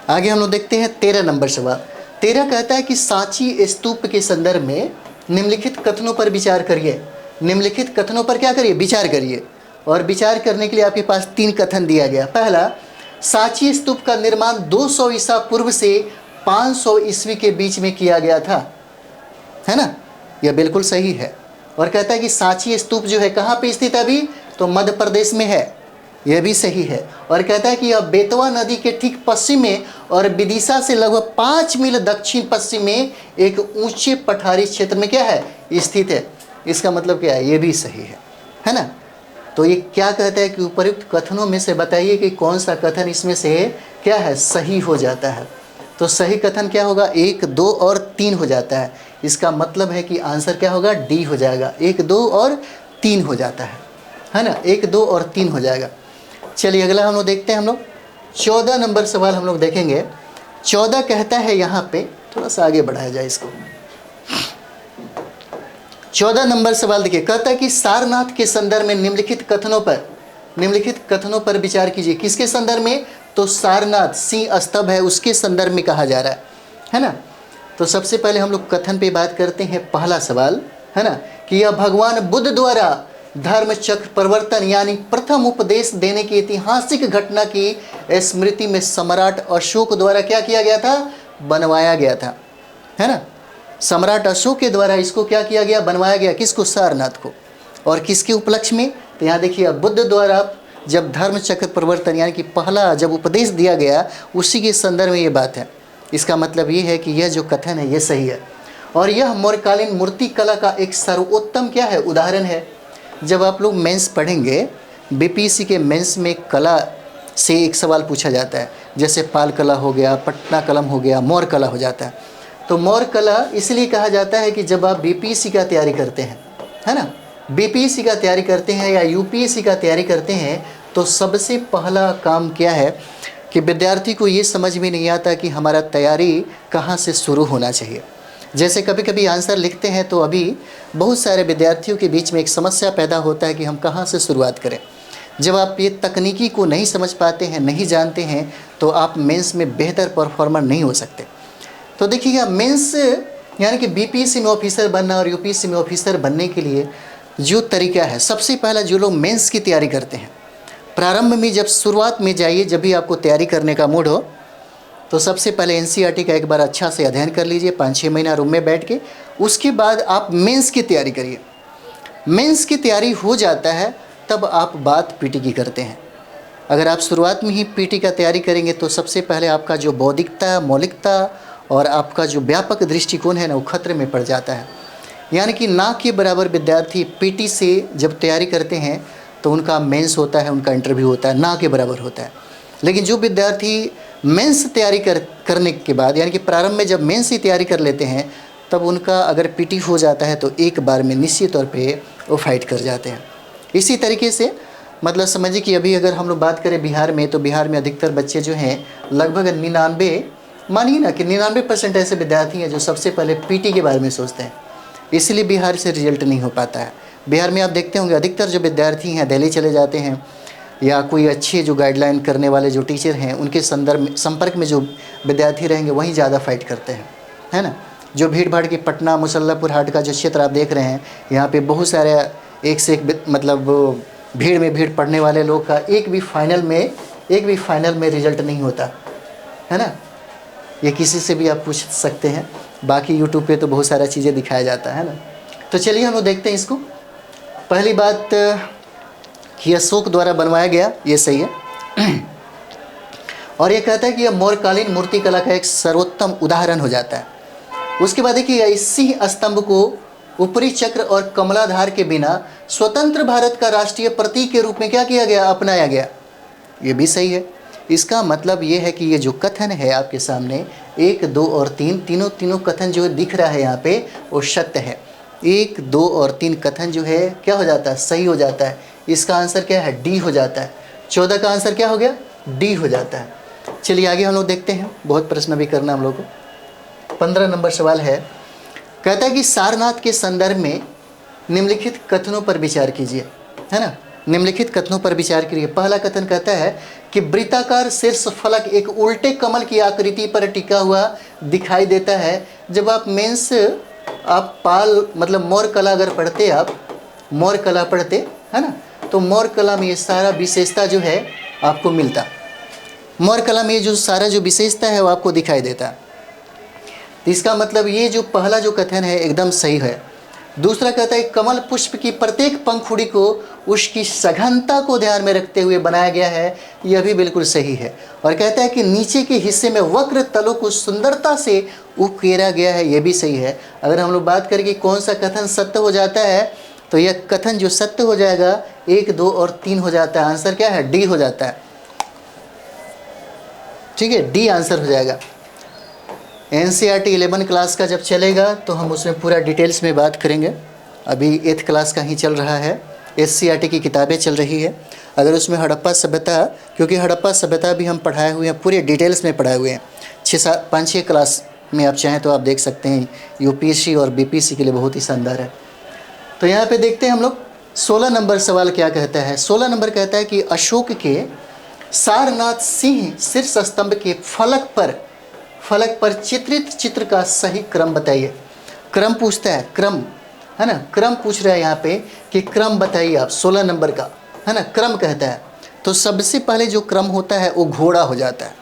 आगे हम लोग देखते हैं 13 नंबर सवाल। 13 कहता है कि सांची स्तूप के संदर्भ में निम्नलिखित कथनों पर विचार करिए। निम्नलिखित कथनों पर क्या करिए, विचार करिए। और विचार करने के लिए आपके पास 3 कथन दिया गया। पहला, सांची स्तूप का निर्माण 200 ईसा पूर्व से 500 ईस्वी के बीच में किया गया था, है ना। यह बिल्कुल सही है। और कहता है कि सांची स्तूप जो है कहाँ पे स्थित है अभी, तो मध्य प्रदेश में है। यह भी सही है। और कहता है कि यह बेतवा नदी के ठीक पश्चिम में और विदिशा से लगभग 5 मील दक्षिण पश्चिम में एक ऊंचे पठारी क्षेत्र में क्या है, स्थित है। इसका मतलब क्या है, ये भी सही है ना। तो ये क्या कहता है कि उपयुक्त कथनों में से बताइए कि कौन सा कथन इसमें से क्या है, सही हो जाता है। तो सही कथन क्या होगा, 1, 2 और 3 हो जाता है। इसका मतलब है कि आंसर क्या होगा, डी हो जाएगा। 1, 2 और 3 हो जाता है ना। 1, 2 और 3 हो जाएगा। चलिए अगला हम लोग देखते हैं। हम लोग 14 नंबर सवाल हम लोग देखेंगे। 14 कहता है, यहाँ पे थोड़ा सा आगे बढ़ाया जाए इसको। 14 नंबर सवाल देखिए, कहता है कि सारनाथ के संदर्भ में निम्नलिखित कथनों पर विचार कीजिए। किसके संदर्भ में, तो सारनाथ सिंह स्तंभ है उसके संदर्भ में कहा जा रहा है ना। तो सबसे पहले हम लोग कथन पे बात करते हैं। पहला सवाल है ना कि यह भगवान बुद्ध द्वारा धर्म चक्र परिवर्तन यानी प्रथम उपदेश देने की ऐतिहासिक घटना की स्मृति में सम्राट अशोक द्वारा क्या किया गया था, बनवाया गया था, है ना। सम्राट अशोक के द्वारा इसको क्या किया गया, बनवाया गया। किसको, सारनाथ को। और किसके उपलक्ष्य में, तो यहाँ देखिए बुद्ध द्वारा जब धर्म चक्र परिवर्तन यानी कि पहला जब उपदेश दिया गया, उसी के संदर्भ में ये बात है। इसका मतलब ये है कि यह जो कथन है ये सही है। और यह मौर्यकालीन मूर्ति कला का एक सर्वोत्तम क्या है, उदाहरण है। जब आप लोग मेंस पढ़ेंगे, बीपीएससी के मेंस में कला से एक सवाल पूछा जाता है, जैसे पाल कला हो गया, पटना कलम हो गया, मौर्य कला हो जाता है। तो मौर्य कला इसलिए कहा जाता है कि जब आप बीपीएससी का तैयारी करते हैं, है ना, बीपीएससी का तैयारी करते हैं या यूपीएससी का तैयारी करते हैं, तो सबसे पहला काम क्या है कि विद्यार्थी को ये समझ में नहीं आता कि हमारा तैयारी कहाँ से शुरू होना चाहिए। जैसे कभी कभी आंसर लिखते हैं तो अभी बहुत सारे विद्यार्थियों के बीच में एक समस्या पैदा होता है कि हम कहाँ से शुरुआत करें। जब आप ये तकनीकी को नहीं समझ पाते हैं, नहीं जानते हैं, तो आप मेंस में बेहतर परफॉर्मर नहीं हो सकते। तो देखिएगा, मेंस यानी कि बीपीएससी में ऑफिसर बनना और यूपीएससी में ऑफिसर बनने के लिए जो तरीका है, सबसे पहला जो लोग मेंस की तैयारी करते हैं, प्रारंभ में जब शुरुआत में जाइए, जब भी आपको तैयारी करने का मूड हो, तो सबसे पहले एनसीईआरटी का एक बार अच्छा से अध्ययन कर लीजिए 5-6 महीना रूम में बैठ के। उसके बाद आप मेंस की तैयारी करिए। मेंस की तैयारी हो जाता है तब आप बात पीटी की करते हैं। अगर आप शुरुआत में ही पीटी का तैयारी करेंगे तो सबसे पहले आपका जो बौद्धिकता, मौलिकता और आपका जो व्यापक दृष्टिकोण है ना, वो खतरे में पड़ जाता है। यानी कि ना के बराबर विद्यार्थी पीटी से जब तैयारी करते हैं तो उनका मेंस होता है, उनका इंटरव्यू होता है, ना के बराबर होता है। लेकिन जो विद्यार्थी मेंस तैयारी करने के बाद, यानी कि प्रारंभ में जब मेंस की तैयारी कर लेते हैं, तब उनका अगर पीटी हो जाता है तो एक बार में निश्चित तौर पे वो फाइट कर जाते हैं। इसी तरीके से मतलब समझिए कि अभी अगर हम लोग बात करें बिहार में, तो बिहार में अधिकतर बच्चे जो हैं, लगभग 99, मानिए ना कि 99% ऐसे विद्यार्थी हैं जो सबसे पहले पीटी के बारे में सोचते हैं। इसलिए बिहार से रिजल्ट नहीं हो पाता है। बिहार में आप देखते होंगे अधिकतर जो विद्यार्थी हैं दिल्ली चले जाते हैं, या कोई अच्छे जो गाइडलाइन करने वाले जो टीचर हैं उनके संपर्क में जो विद्यार्थी रहेंगे वहीं ज़्यादा फाइट करते हैं, है ना। जो भीड़ भाड़ की पटना, मुसल्लापुर हाट का जो क्षेत्र आप देख रहे हैं, यहाँ पे बहुत सारे एक से एक मतलब भीड़ में भीड़ पढ़ने वाले लोग का एक भी फाइनल में रिजल्ट नहीं होता, है ना। ये किसी से भी आप पूछ सकते हैं, बाकी यूट्यूब पे तो बहुत सारा चीज़ें दिखाया जाता है ना। तो चलिए हम लोग देखते हैं इसको। पहली बात कि अशोक द्वारा बनवाया गया, ये सही है। और ये कहता है कि यह मौर्यकालीन मूर्ति कला का एक सर्वोत्तम उदाहरण हो जाता है। उसके बाद देखिए, इस सिंह स्तंभ को ऊपरी चक्र और कमलाधार के बिना स्वतंत्र भारत का राष्ट्रीय प्रतीक के रूप में क्या किया गया, अपनाया गया। ये भी सही है। इसका मतलब ये है कि ये जो कथन है आपके सामने 1, 2 और 3, तीनों कथन जो दिख रहा है यहाँ पे, वो सत्य है। 1, 2 और 3 कथन जो है क्या हो जाता है, सही हो जाता है। इसका आंसर क्या है, डी हो जाता है। 14 का आंसर क्या हो गया, डी हो जाता है। चलिए आगे हम लोग देखते हैं, बहुत प्रश्न भी करना हम लोग को। 15 नंबर सवाल है, कहता है कि सारनाथ के संदर्भ में निम्नलिखित कथनों पर विचार कीजिए, है ना। निम्नलिखित कथनों पर विचार करिए। पहला कथन कहता है कि वृत्ताकार शीर्ष फलक एक उल्टे कमल की आकृति पर टिका हुआ दिखाई देता है। जब आप मेंस आप पाल मतलब मौर्य कला अगर पढ़ते, आप मौर्य कला पढ़ते, है ना, तो मौर्य कला में ये सारा विशेषता जो है आपको मिलता। मौर्य कला में ये जो सारा जो विशेषता है वो आपको दिखाई देता। तो इसका मतलब ये जो पहला जो कथन है एकदम सही है। दूसरा कहता है कमल पुष्प की प्रत्येक पंखुड़ी को उसकी सघनता को ध्यान में रखते हुए बनाया गया है, यह भी बिल्कुल सही है। और कहता है कि नीचे के हिस्से में वक्र तलों को सुंदरता से उकेरा गया है, यह भी सही है। अगर हम लोग बात करें कि कौन सा कथन सत्य हो जाता है, तो यह कथन जो सत्य हो जाएगा 1, 2 और 3 हो जाता है। आंसर क्या है, डी हो जाता है। ठीक है, डी आंसर हो जाएगा। एनसीईआरटी 11 क्लास का जब चलेगा तो हम उसमें पूरा डिटेल्स में बात करेंगे। अभी 8th क्लास का ही चल रहा है, एससीईआरटी की किताबें चल रही है। अगर उसमें हड़प्पा सभ्यता, क्योंकि हड़प्पा सभ्यता भी हम पढ़ाए हुए हैं, पूरे डिटेल्स में पढ़ाए हुए हैं। 5-6 क्लास में आप चाहें तो आप देख सकते हैं। यूपीएससी और बीपीएससी के लिए बहुत ही शानदार है। तो यहाँ पे देखते हैं हम लोग 16 नंबर सवाल क्या कहता है। 16 नंबर कहता है कि अशोक के सारनाथ सिंह शीर्ष स्तंभ के फलक पर चित्रित चित्र का सही क्रम बताइए। क्रम पूछता है, क्रम, है ना, क्रम पूछ रहा है यहाँ पे कि क्रम बताइए आप 16 नंबर का, है ना, क्रम कहता है। तो सबसे पहले जो क्रम होता है वो घोड़ा हो जाता है।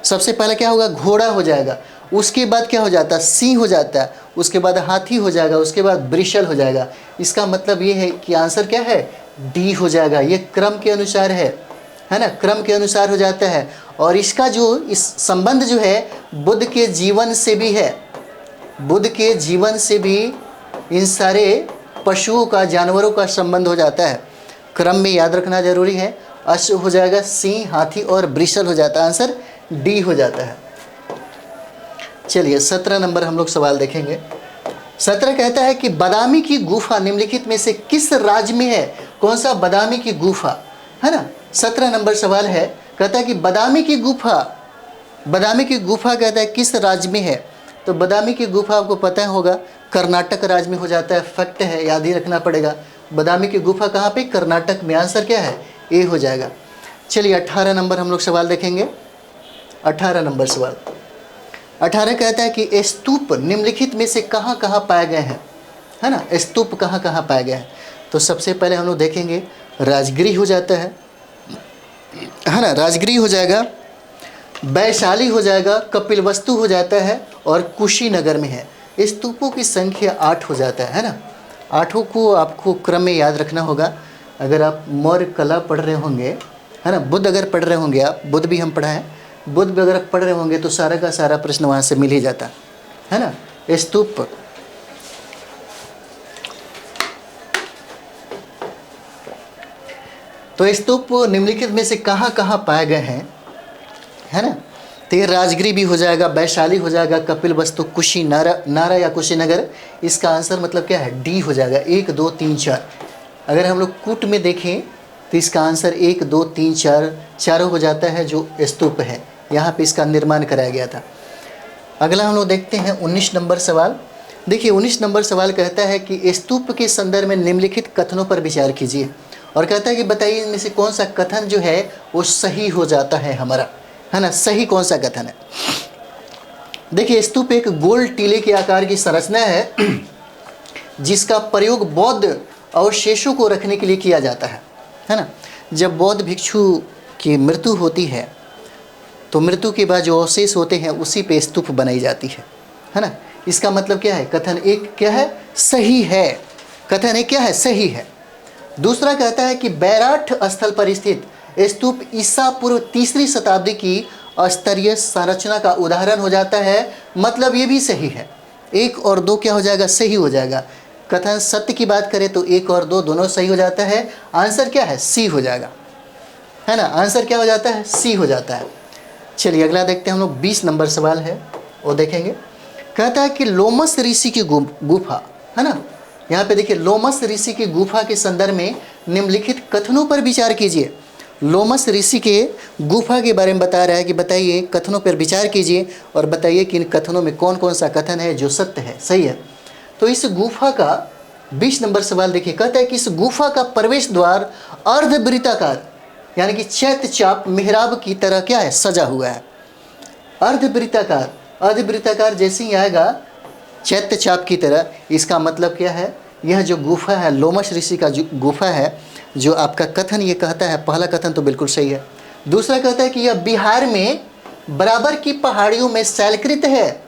सबसे पहले क्या होगा, घोड़ा हो जाएगा। उसके बाद क्या हो जाता है, सिंह हो जाता है। उसके बाद हाथी हो जाएगा। उसके बाद वृषल हो जाएगा। इसका मतलब ये है कि आंसर क्या है, डी हो जाएगा। ये क्रम के अनुसार है ना, क्रम के अनुसार हो जाता है। और इसका जो इस संबंध जो है बुद्ध के जीवन से भी है। बुद्ध के जीवन से भी इन सारे पशुओं का, जानवरों का संबंध हो जाता है। क्रम में याद रखना जरूरी है। अश्व हो जाएगा, सिंह, हाथी और वृषल हो जाता है। आंसर डी हो जाता है। चलिए 17 नंबर हम लोग सवाल देखेंगे। 17 कहता है कि बादामी की गुफा निम्नलिखित में से किस राज्य में है? कौन सा बादामी की गुफा, है ना। 17 नंबर सवाल है, कहता है कि बादामी की गुफा कहता है किस राज्य में है? तो बादामी की गुफा आपको पता होगा कर्नाटक राज्य में हो जाता है, फैक्ट है, याद ही रखना पड़ेगा। बादामी की गुफा कहाँ पे? कर्नाटक में। आंसर क्या है? ए हो जाएगा। चलिए 18 नंबर हम लोग सवाल देखेंगे। 18 नंबर सवाल, 18 कहता है कि स्तूप निम्नलिखित में से कहाँ कहाँ पाए गए हैं, है ना। स्तूप कहाँ कहाँ पाए गए हैं? तो सबसे पहले हम लोग देखेंगे राजगिरी हो जाता है ना, राजगिरी हो जाएगा, वैशाली हो जाएगा, कपिलवस्तु हो जाता है और कुशीनगर में है। स्तूपों की संख्या 8 हो जाता है ना। 8 को आपको क्रम में याद रखना होगा। अगर आप मौर्य कला पढ़ रहे होंगे, है ना, बुद्ध अगर पढ़ रहे होंगे आप, बुद्ध भी हम पढ़ाएं, बुद्ध भी अगर पढ़ रहे होंगे तो सारा का सारा प्रश्न वहाँ से मिल ही जाता है ना। स्तूप, तो स्तूप निम्नलिखित में से कहाँ कहाँ पाए गए हैं, है ना। तो ये राजगिरी भी हो जाएगा, वैशाली हो जाएगा, कपिलवस्तु, नारा या कुशीनगर। इसका आंसर मतलब क्या है? डी हो जाएगा। 1 2 3 4। अगर हम लोग कूट में देखें तो इसका आंसर 1 2 3 4 चारों हो जाता है जो स्तूप है, यहाँ पे इसका निर्माण कराया गया था। अगला हम लोग देखते हैं 19 नंबर सवाल। देखिए 19 नंबर सवाल कहता है कि स्तूप के संदर्भ में निम्नलिखित कथनों पर विचार कीजिए, और कहता है कि बताइए इनमें से कौन सा कथन जो है वो सही हो जाता है हमारा, है ना। सही कौन सा कथन है? देखिए स्तूप एक गोल टीले के आकार की संरचना है जिसका प्रयोग बौद्ध अवशेषों को रखने के लिए किया जाता है ना। जब बौद्ध भिक्षु की मृत्यु होती है तो मृत्यु के बाद जो अवशेष होते हैं उसी पे स्तूप बनाई जाती है ना। इसका मतलब क्या है? कथन एक क्या है? सही है। कथन एक क्या है? सही है। दूसरा कहता है कि बैराठ स्थल पर स्थित स्तूप ईसा पूर्व 3री शताब्दी की स्तरीय संरचना का उदाहरण हो जाता है, मतलब ये भी सही है। 1 और 2 क्या हो जाएगा? सही हो जाएगा। कथन सत्य की बात करें तो 1 और 2 दोनों सही हो जाता है। आंसर क्या है? सी हो जाएगा, है ना। आंसर क्या हो जाता है? सी हो जाता है। चलिए अगला देखते हैं हम लोग। 20 नंबर सवाल है वो देखेंगे। कहता है कि लोमस ऋषि की गुफा, है ना। यहाँ पे देखिए लोमस ऋषि की गुफा के संदर्भ में निम्नलिखित कथनों पर विचार कीजिए। लोमस ऋषि के गुफा के बारे में बता रहा है कि बताइए कथनों पर विचार कीजिए और बताइए कि इन कथनों में कौन कौन सा कथन है जो सत्य है, सही है। तो इस गुफा का 20 नंबर सवाल देखिए। कहता है कि इस गुफा का प्रवेश द्वार अर्धवृत्ताकार यानी कि चैत्य चाप मेहराब की तरह क्या है? सजा हुआ है। अर्धवृत्ताकार, अर्धवृत्ताकार जैसे ही आएगा चैत्य चाप की तरह। इसका मतलब क्या है? यह जो गुफा है लोमस ऋषि का जो गुफा है, जो आपका कथन ये कहता है, पहला कथन तो बिल्कुल सही है। दूसरा कहता है कि यह बिहार में बराबर की पहाड़ियों में शैलकृत है।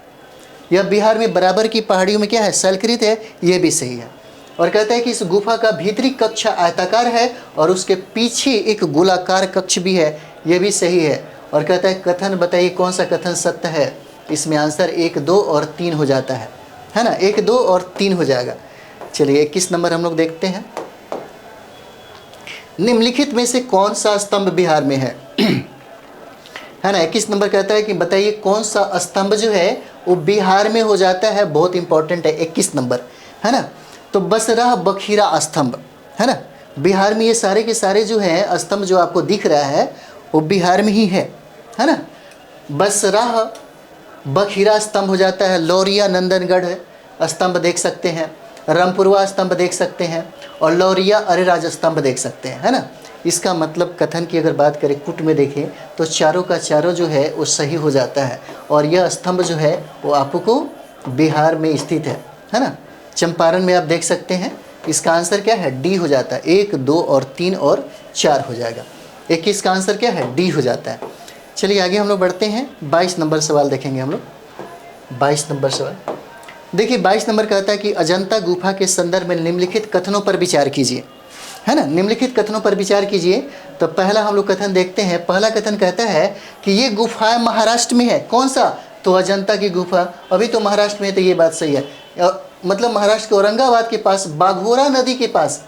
यह बिहार में बराबर की पहाड़ियों में क्या है? शैलकृत है, ये भी सही है। और कहता है कि इस गुफा का भीतरी कक्ष आयताकार है और उसके पीछे एक गोलाकार कक्ष भी है, ये भी सही है। और कहता है कथन बताइए कौन सा कथन सत्य है? इसमें आंसर 1 2 और 3 हो जाता है ना। 1 2 और 3 हो जाएगा। चलिए 21 नंबर हम लोग देखते हैं। निम्नलिखित में से कौन सा स्तंभ बिहार में है? है ना। 21 नंबर कहता है कि बताइए कौन सा स्तंभ जो है वो बिहार में हो जाता है। बहुत इंपॉर्टेंट है 21 नंबर, है ना। तो बसराह बखीरा स्तंभ, है ना। बिहार में ये सारे के सारे जो हैं स्तंभ जो आपको दिख रहा है वो बिहार में ही है ना। बसराह बखीरा स्तंभ हो जाता है। लौरिया नंदनगढ़ स्तंभ देख सकते हैं, रामपुरवा स्तंभ देख सकते हैं और लौरिया अरेराज स्तंभ देख सकते हैं, है ना। इसका मतलब कथन की अगर बात करें कुट में देखें तो चारों का चारों जो है वो सही हो जाता है। और यह स्तंभ जो है वो आपको बिहार में स्थित है ना। चंपारण में आप देख सकते हैं। इसका आंसर क्या है? डी हो जाता है। 1 2 और 3 और 4 हो जाएगा। 21 का आंसर क्या है? डी हो जाता है। चलिए आगे हम लोग बढ़ते हैं। 22 नंबर सवाल देखेंगे हम लोग। 22 नंबर सवाल देखिए। 22 नंबर कहता है कि अजंता गुफा के संदर्भ में निम्नलिखित कथनों पर विचार कीजिए, है ना। निम्नलिखित कथनों पर विचार कीजिए। तो पहला हम लोग कथन देखते हैं। पहला कथन कहता है कि ये गुफा महाराष्ट्र में है। कौन सा? तो अजंता की गुफा अभी तो महाराष्ट्र में है, तो ये बात सही है। मतलब महाराष्ट्र के औरंगाबाद के पास बाघोरा नदी के पास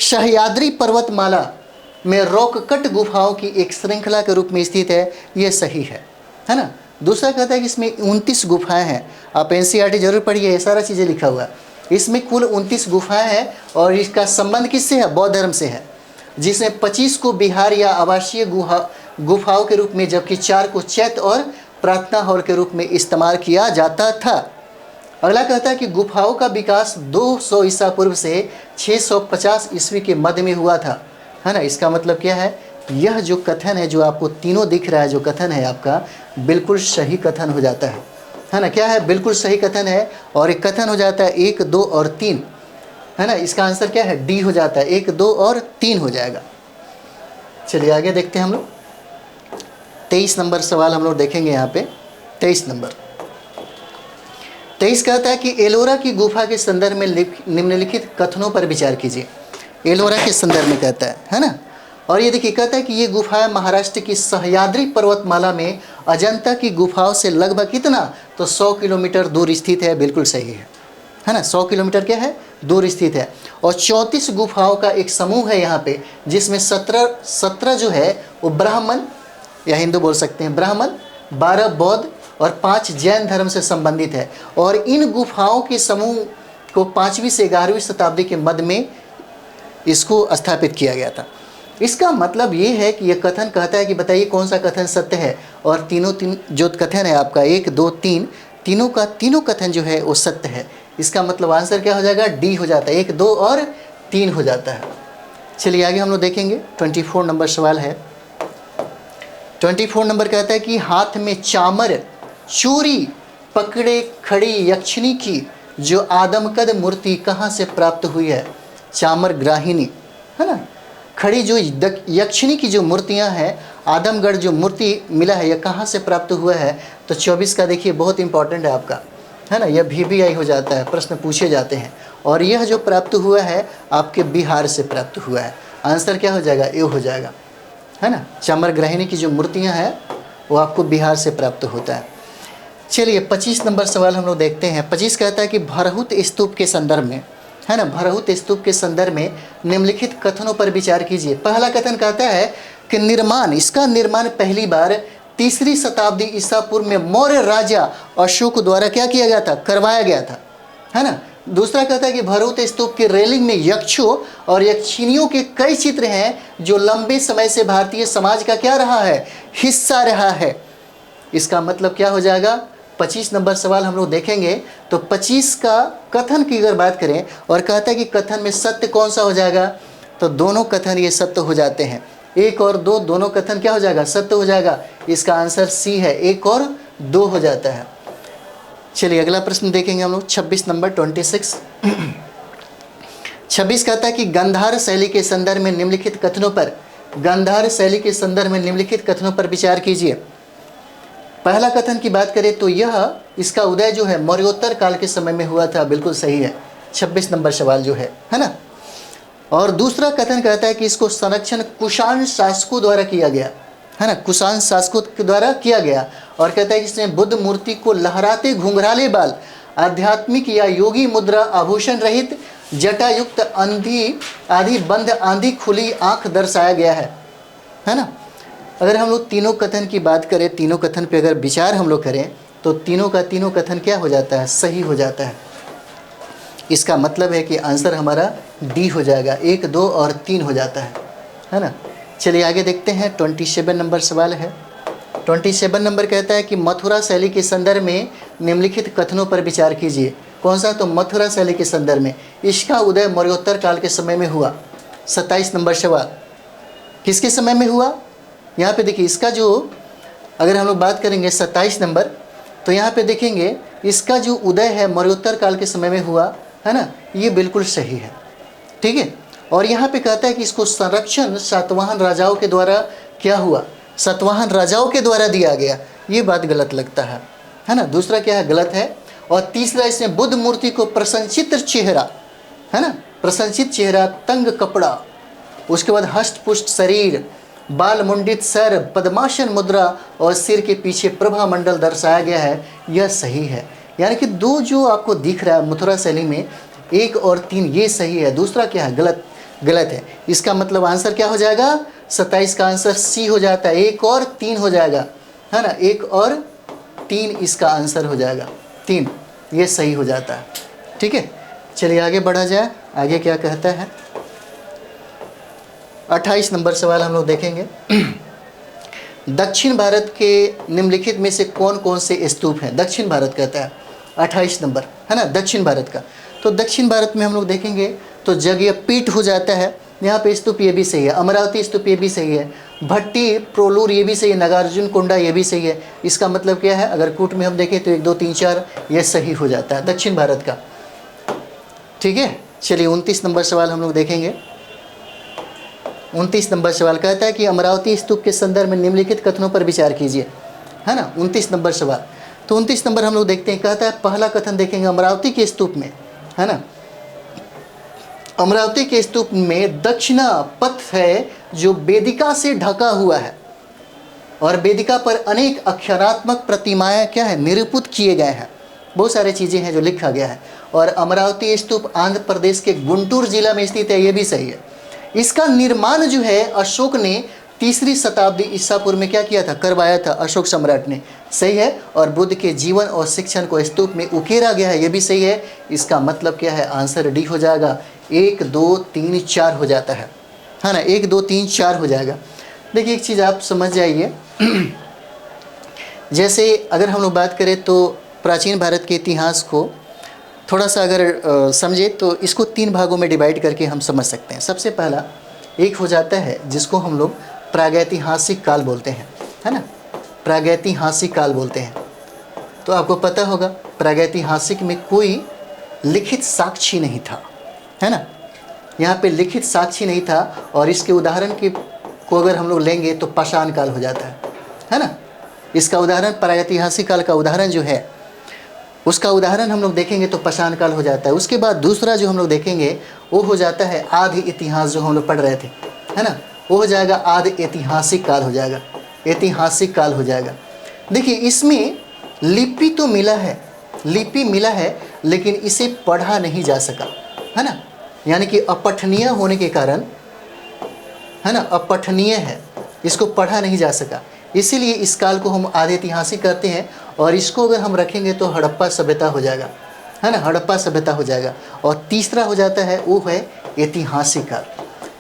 सह्याद्री पर्वतमाला में रॉक कट गुफाओं की एक श्रृंखला के रूप में स्थित है, ये सही है ना। दूसरा कहता है कि इसमें 29 गुफाएं हैं। आप एनसीईआरटी जरूर पढ़िए, ये सारा चीज़ें लिखा हुआ है। इसमें कुल 29 गुफाएं हैं और इसका संबंध किससे है? बौद्ध धर्म से है, जिसमें 25 को विहार या आवासीय गुफाओं के रूप में, जबकि 4 को चैत्य और प्रार्थना हॉल के रूप में इस्तेमाल किया जाता था। अगला कहता है कि गुफाओं का विकास 200 ईसा पूर्व से 650 ईस्वी के मध्य में हुआ था, है ना। इसका मतलब क्या है? यह जो कथन है, जो आपको तीनों दिख रहा है, जो कथन है आपका, बिल्कुल सही कथन हो जाता है ना। क्या है? बिल्कुल सही कथन है। और एक कथन हो जाता है 1, 2 और 3, है ना। इसका आंसर क्या है? डी हो जाता है, 1, 2 और 3 हो जाएगा। चलिए आगे देखते हैं हम लोग। 23 नंबर सवाल हम लोग देखेंगे यहाँ पे। 23 नंबर 23 कहता है कि एलोरा की गुफा के संदर्भ में निम्नलिखित कथनों पर विचार कीजिए। एलोरा के संदर्भ में कहता है ना। और ये देखिए, कहता है कि ये गुफा महाराष्ट्र की सह्याद्री पर्वतमाला में अजंता की गुफाओं से लगभग कितना? तो 100 किलोमीटर दूर स्थित है। बिल्कुल सही है ना। 100 किलोमीटर क्या है? दूर स्थित है। और 34 गुफाओं का एक समूह है यहाँ पे, जिसमें 17 जो है वो ब्राह्मण या हिंदू बोल सकते हैं, ब्राह्मण, 12 बौद्ध और 5 जैन धर्म से संबंधित है। और इन गुफाओं के समूह को 5वीं से 11वीं शताब्दी के मध्य में इसको स्थापित किया गया था। इसका मतलब ये है कि यह कथन कहता है कि बताइए कौन सा कथन सत्य है। और तीन जो कथन है आपका 1, 2, 3, तीनों का तीनों कथन जो है वो सत्य है। इसका मतलब आंसर क्या हो जाएगा? डी हो जाता है, 1, 2 और 3 हो जाता है। चलिए आगे हम लोग देखेंगे। 24 नंबर सवाल है। 24 नंबर कहता है कि हाथ में चामर चूरी पकड़े खड़ी यक्षिणी की जो आदमकद मूर्ति कहाँ से प्राप्त हुई है? चामर ग्राहिणी, है ना। खड़ी जो यक्षिणी की जो मूर्तियां हैं, आदमगढ़ जो मूर्ति मिला है, यह कहाँ से प्राप्त हुआ है? तो 24 का देखिए बहुत इंपॉर्टेंट है आपका, है ना। यह VVI हो जाता है, प्रश्न पूछे जाते हैं। और यह जो प्राप्त हुआ है आपके बिहार से प्राप्त हुआ है। आंसर क्या हो जाएगा? ए हो जाएगा, है ना। चामर ग्राहिणी की जो मूर्तियाँ हैं वो आपको बिहार से प्राप्त होता है। चलिए 25 नंबर सवाल हम लोग देखते हैं। 25 कहता है कि भरहुत स्तूप के संदर्भ में, है ना, भरहुत स्तूप के संदर्भ में निम्नलिखित कथनों पर विचार कीजिए। पहला कथन कहता है कि इसका निर्माण पहली बार 3री शताब्दी ईसा पूर्व में मौर्य राजा अशोक द्वारा क्या किया गया था? करवाया गया था, है ना। दूसरा कहता है कि भरहुत स्तूप की रेलिंग में यक्षों और यक्षिणियों के कई चित्र हैं, जो लंबे समय से भारतीय समाज का क्या रहा है? हिस्सा रहा है। इसका मतलब क्या हो जाएगा? 25 नंबर सवाल हम लोग देखेंगे। तो 25 का कथन की अगर बात करें और कहता है कि कथन में सत्य कौन सा हो जाएगा? तो दोनों कथन ये सत्य हो जाते हैं। 1 और 2 दोनों कथन क्या हो जाएगा? सत्य हो जाएगा। इसका आंसर सी है, 1 और 2 हो जाता है। चलिए अगला प्रश्न देखेंगे हम लोग। 26 नंबर 26 26 कहता है कि गांधार शैली के संदर्भ में निम्नलिखित कथनों पर, गांधार शैली के संदर्भ में निम्नलिखित कथनों पर विचार कीजिए। पहला कथन की बात करें तो यह इसका उदय जो है मौर्योत्तर काल के समय में हुआ था। बिल्कुल सही है। 26 नंबर सवाल जो है ना। और दूसरा कथन कहता है कि इसको संरक्षण कुषाण शासकों द्वारा किया गया, है ना, कुषाण शासकों के द्वारा किया गया। और कहता है कि इसने बुद्ध मूर्ति को लहराते घुंघराले बाल, आध्यात्मिक या योगी मुद्रा, आभूषण रहित, जटायुक्त, आधी बंद, आंधी खुली आंख दर्शाया गया है ना। अगर हम लोग तीनों कथन की बात करें, तीनों कथन पे अगर विचार हम लोग करें तो तीनों का तीनों कथन क्या हो जाता है? सही हो जाता है। इसका मतलब है कि आंसर हमारा डी हो जाएगा, 1, 2 और 3 हो जाता है ना। चलिए आगे देखते हैं। 27 नंबर सवाल है। 27 नंबर कहता है कि मथुरा शैली के संदर्भ में निम्नलिखित कथनों पर विचार कीजिए। कौन सा? तो मथुरा शैली के संदर्भ में इसका उदय मौर्योत्तर काल के समय में हुआ। 27 नंबर सवाल किसके समय में हुआ? यहाँ पे देखिए, इसका जो अगर हम लोग बात करेंगे 27 नंबर, तो यहाँ पे देखेंगे इसका जो उदय है मौर्योत्तर काल के समय में हुआ, है ना। ये बिल्कुल सही है, ठीक है। और यहाँ पे कहता है कि इसको संरक्षण सातवाहन राजाओं के द्वारा क्या हुआ? सातवाहन राजाओं के द्वारा दिया गया। ये बात गलत लगता है ना। दूसरा क्या है? गलत है। और तीसरा, इसने बुद्ध मूर्ति को प्रशंसित चेहरा, है ना, प्रशंसित चेहरा, तंग कपड़ा, उसके बाद हष्ट पुष्ट शरीर, बाल मुंडित सर, पद्मासन मुद्रा और सिर के पीछे प्रभा मंडल दर्शाया गया है। यह सही है। यानी कि 2 जो आपको दिख रहा है मथुरा शैली में, 1 और 3 ये सही है। दूसरा क्या है? गलत है। इसका मतलब आंसर क्या हो जाएगा? 27 का आंसर सी हो जाता है, 1 और 3 हो जाएगा, है ना, 1 और 3 इसका आंसर हो जाएगा, 3 ये सही हो जाता है। ठीक है, चलिए आगे बढ़ा जाए। आगे क्या कहता है, 28 नंबर सवाल हम लोग देखेंगे। दक्षिण भारत के निम्नलिखित में से कौन कौन से स्तूप हैं? दक्षिण भारत कहता है 28 नंबर, है ना, दक्षिण भारत का। तो दक्षिण भारत में हम लोग देखेंगे तो जगपीठ हो जाता है, यहाँ पे स्तूप ये भी सही है, अमरावती स्तूप ये भी सही है, भट्टी प्रोलूर ये भी सही है, नागार्जुन कोंडा ये भी सही है। इसका मतलब क्या है, अगर कूट में हम देखें तो 1 2 3 4 ये सही हो जाता है दक्षिण भारत का। ठीक है, चलिए 29 नंबर सवाल हम लोग देखेंगे। 29 नंबर सवाल कहता है कि अमरावती स्तूप के संदर्भ में निम्नलिखित कथनों पर विचार कीजिए, है ना, 29 नंबर सवाल। तो 29 नंबर हम लोग देखते हैं, कहता है पहला कथन देखेंगे अमरावती के स्तूप में, है ना, अमरावती के स्तूप में दक्षिणा पथ है जो वेदिका से ढका हुआ है और वेदिका पर अनेक अक्षरात्मक प्रतिमाएं क्या है, निरूपित किए गए हैं, बहुत सारी चीज़ें हैं जो लिखा गया है। और अमरावती स्तूप आंध्र प्रदेश के गुंटूर जिला में स्थित है, ये भी सही है। इसका निर्माण जो है अशोक ने 3री शताब्दी ईसा पूर्व में क्या किया था, करवाया था अशोक सम्राट ने, सही है। और बुद्ध के जीवन और शिक्षण को स्तूप में उकेरा गया है, ये भी सही है। इसका मतलब क्या है, आंसर डी हो जाएगा, 1 2 3 4 हो जाता है ना, 1 2 3 4 हो जाएगा। देखिए एक चीज़ आप समझ जाइए, जैसे अगर हम लोग बात करें तो प्राचीन भारत के इतिहास को थोड़ा सा अगर समझे तो इसको 3 भागों में डिवाइड करके हम समझ सकते हैं। सबसे पहला एक हो जाता है जिसको हम लोग प्रागैतिहासिक काल बोलते हैं, है ना, प्रागैतिहासिक काल बोलते हैं। तो आपको पता होगा प्रागैतिहासिक में कोई लिखित साक्षी नहीं था, है ना, यहाँ पे लिखित साक्षी नहीं था। और इसके उदाहरण को अगर हम लोग लेंगे तो पाषाण काल हो जाता है ना। इसका उदाहरण प्रागैतिहासिक काल का उदाहरण जो है उसका उदाहरण हम लोग देखेंगे तो पाषाण काल हो जाता है। उसके बाद दूसरा जो हम लोग देखेंगे वो हो जाता है आदि इतिहास, जो हम लोग पढ़ रहे थे, है ना, वो हो जाएगा आदि ऐतिहासिक काल हो जाएगा, ऐतिहासिक काल हो जाएगा। देखिए इसमें लिपि तो मिला है, लिपि मिला है, लेकिन इसे पढ़ा नहीं जा सका, है ना, यानी कि अपठनीय होने के कारण, है ना, अपठनीय है, इसको पढ़ा नहीं जा सका, इसीलिए इस काल को हम आदि ऐतिहासिक कहते हैं। और इसको अगर हम रखेंगे तो हड़प्पा सभ्यता हो जाएगा, है ना, हड़प्पा सभ्यता हो जाएगा। और तीसरा हो जाता है वो है ऐतिहासिक काल,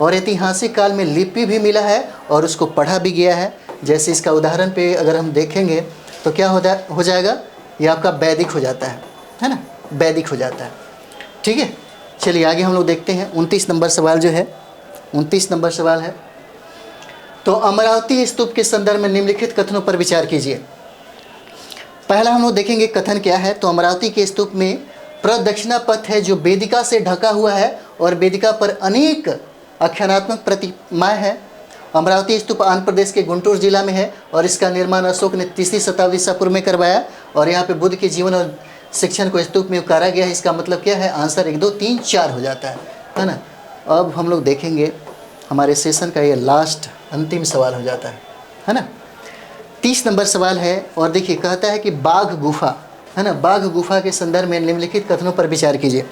और ऐतिहासिक काल में लिपि भी मिला है और उसको पढ़ा भी गया है। जैसे इसका उदाहरण पे अगर हम देखेंगे तो क्या हो जाएगा, ये आपका वैदिक हो जाता है ना, वैदिक हो जाता है। ठीक है, चलिए आगे हम लोग देखते हैं। 29 नंबर सवाल जो है, 29 नंबर सवाल है, तो अमरावती स्तूप के संदर्भ में निम्नलिखित कथनों पर विचार कीजिए। पहला हम लोग देखेंगे कथन क्या है, तो अमरावती के स्तूप में प्रदक्षिणा पथ है जो वेदिका से ढका हुआ है और वेदिका पर अनेक आख्यानात्मक प्रतिमाएं हैं। अमरावती स्तूप आंध्र प्रदेश के गुंटूर जिला में है और इसका निर्माण अशोक ने 3री शताब्दी ईसा पूर्व में करवाया। और यहाँ पे बुद्ध के जीवन और शिक्षण को स्तूप में उतारा गया है। इसका मतलब क्या है, आंसर 1 2 3 4 हो जाता है ना। अब हम लोग देखेंगे हमारे सेशन का ये लास्ट अंतिम सवाल हो जाता है ना। 30 नंबर सवाल है और देखिए कहता है कि बाघ गुफा, है ना, बाघ गुफा के संदर्भ में निम्नलिखित कथनों पर विचार कीजिए।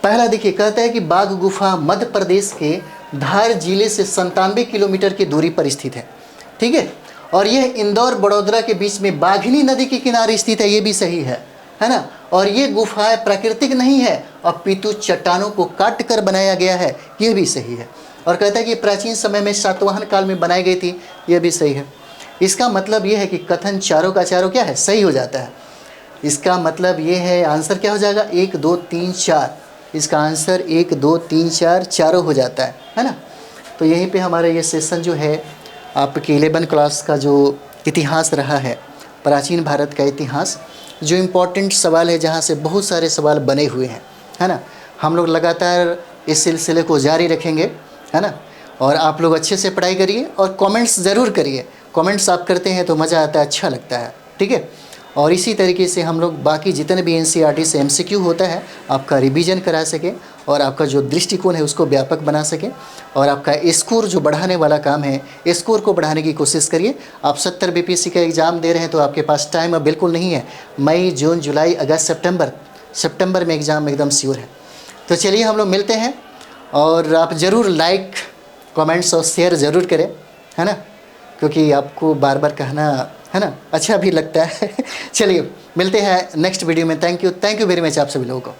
पहला देखिए कहता है कि बाघ गुफा मध्य प्रदेश के धार जिले से 97 किलोमीटर की दूरी पर स्थित है, ठीक है। और यह इंदौर बड़ौदा के बीच में बाघिनी नदी के किनारे स्थित है, ये भी सही है ना। और ये गुफाएं प्राकृतिक नहीं है, अपितु चट्टानों को काट कर बनाया गया है, ये भी सही है। और कहता है कि प्राचीन समय में सातवाहन काल में बनाई गई थी, ये भी सही है। इसका मतलब ये है कि कथन चारों का चारों क्या है, सही हो जाता है। इसका मतलब ये है, आंसर क्या हो जाएगा, 1 2 3 4। इसका आंसर 1 2 3 4 चारों हो जाता है ना। तो यहीं पे हमारा ये सेशन जो है आपके 11 क्लास का जो इतिहास रहा है, प्राचीन भारत का इतिहास, जो इम्पोर्टेंट सवाल है, जहाँ से बहुत सारे सवाल बने हुए हैं, है ना। हम लोग लगातार इस सिलसिले को जारी रखेंगे, है ना। और आप लोग अच्छे से पढ़ाई करिए और कमेंट्स ज़रूर करिए। कमेंट्स आप करते हैं तो मज़ा आता है, अच्छा लगता है, ठीक है। और इसी तरीके से हम लोग बाकी जितने भी एनसीईआरटी से एमसीक्यू होता है आपका रिवीजन करा सकें और आपका जो दृष्टिकोण है उसको व्यापक बना सकें। और आपका स्कोर जो बढ़ाने वाला काम है, स्कोर को बढ़ाने की कोशिश करिए। आप 70 बीपीएससी का एग्ज़ाम दे रहे हैं तो आपके पास टाइम अब बिल्कुल नहीं है। मई, जून, जुलाई, अगस्त, सितंबर में एग्ज़ाम एकदम श्योर है। तो चलिए हम लोग मिलते हैं और आप ज़रूर लाइक, कमेंट्स और शेयर ज़रूर करें, है ना, क्योंकि आपको बार बार कहना है ना, अच्छा भी लगता है। चलिए मिलते हैं नेक्स्ट वीडियो में। थैंक यू वेरी मच आप सभी लोगों को।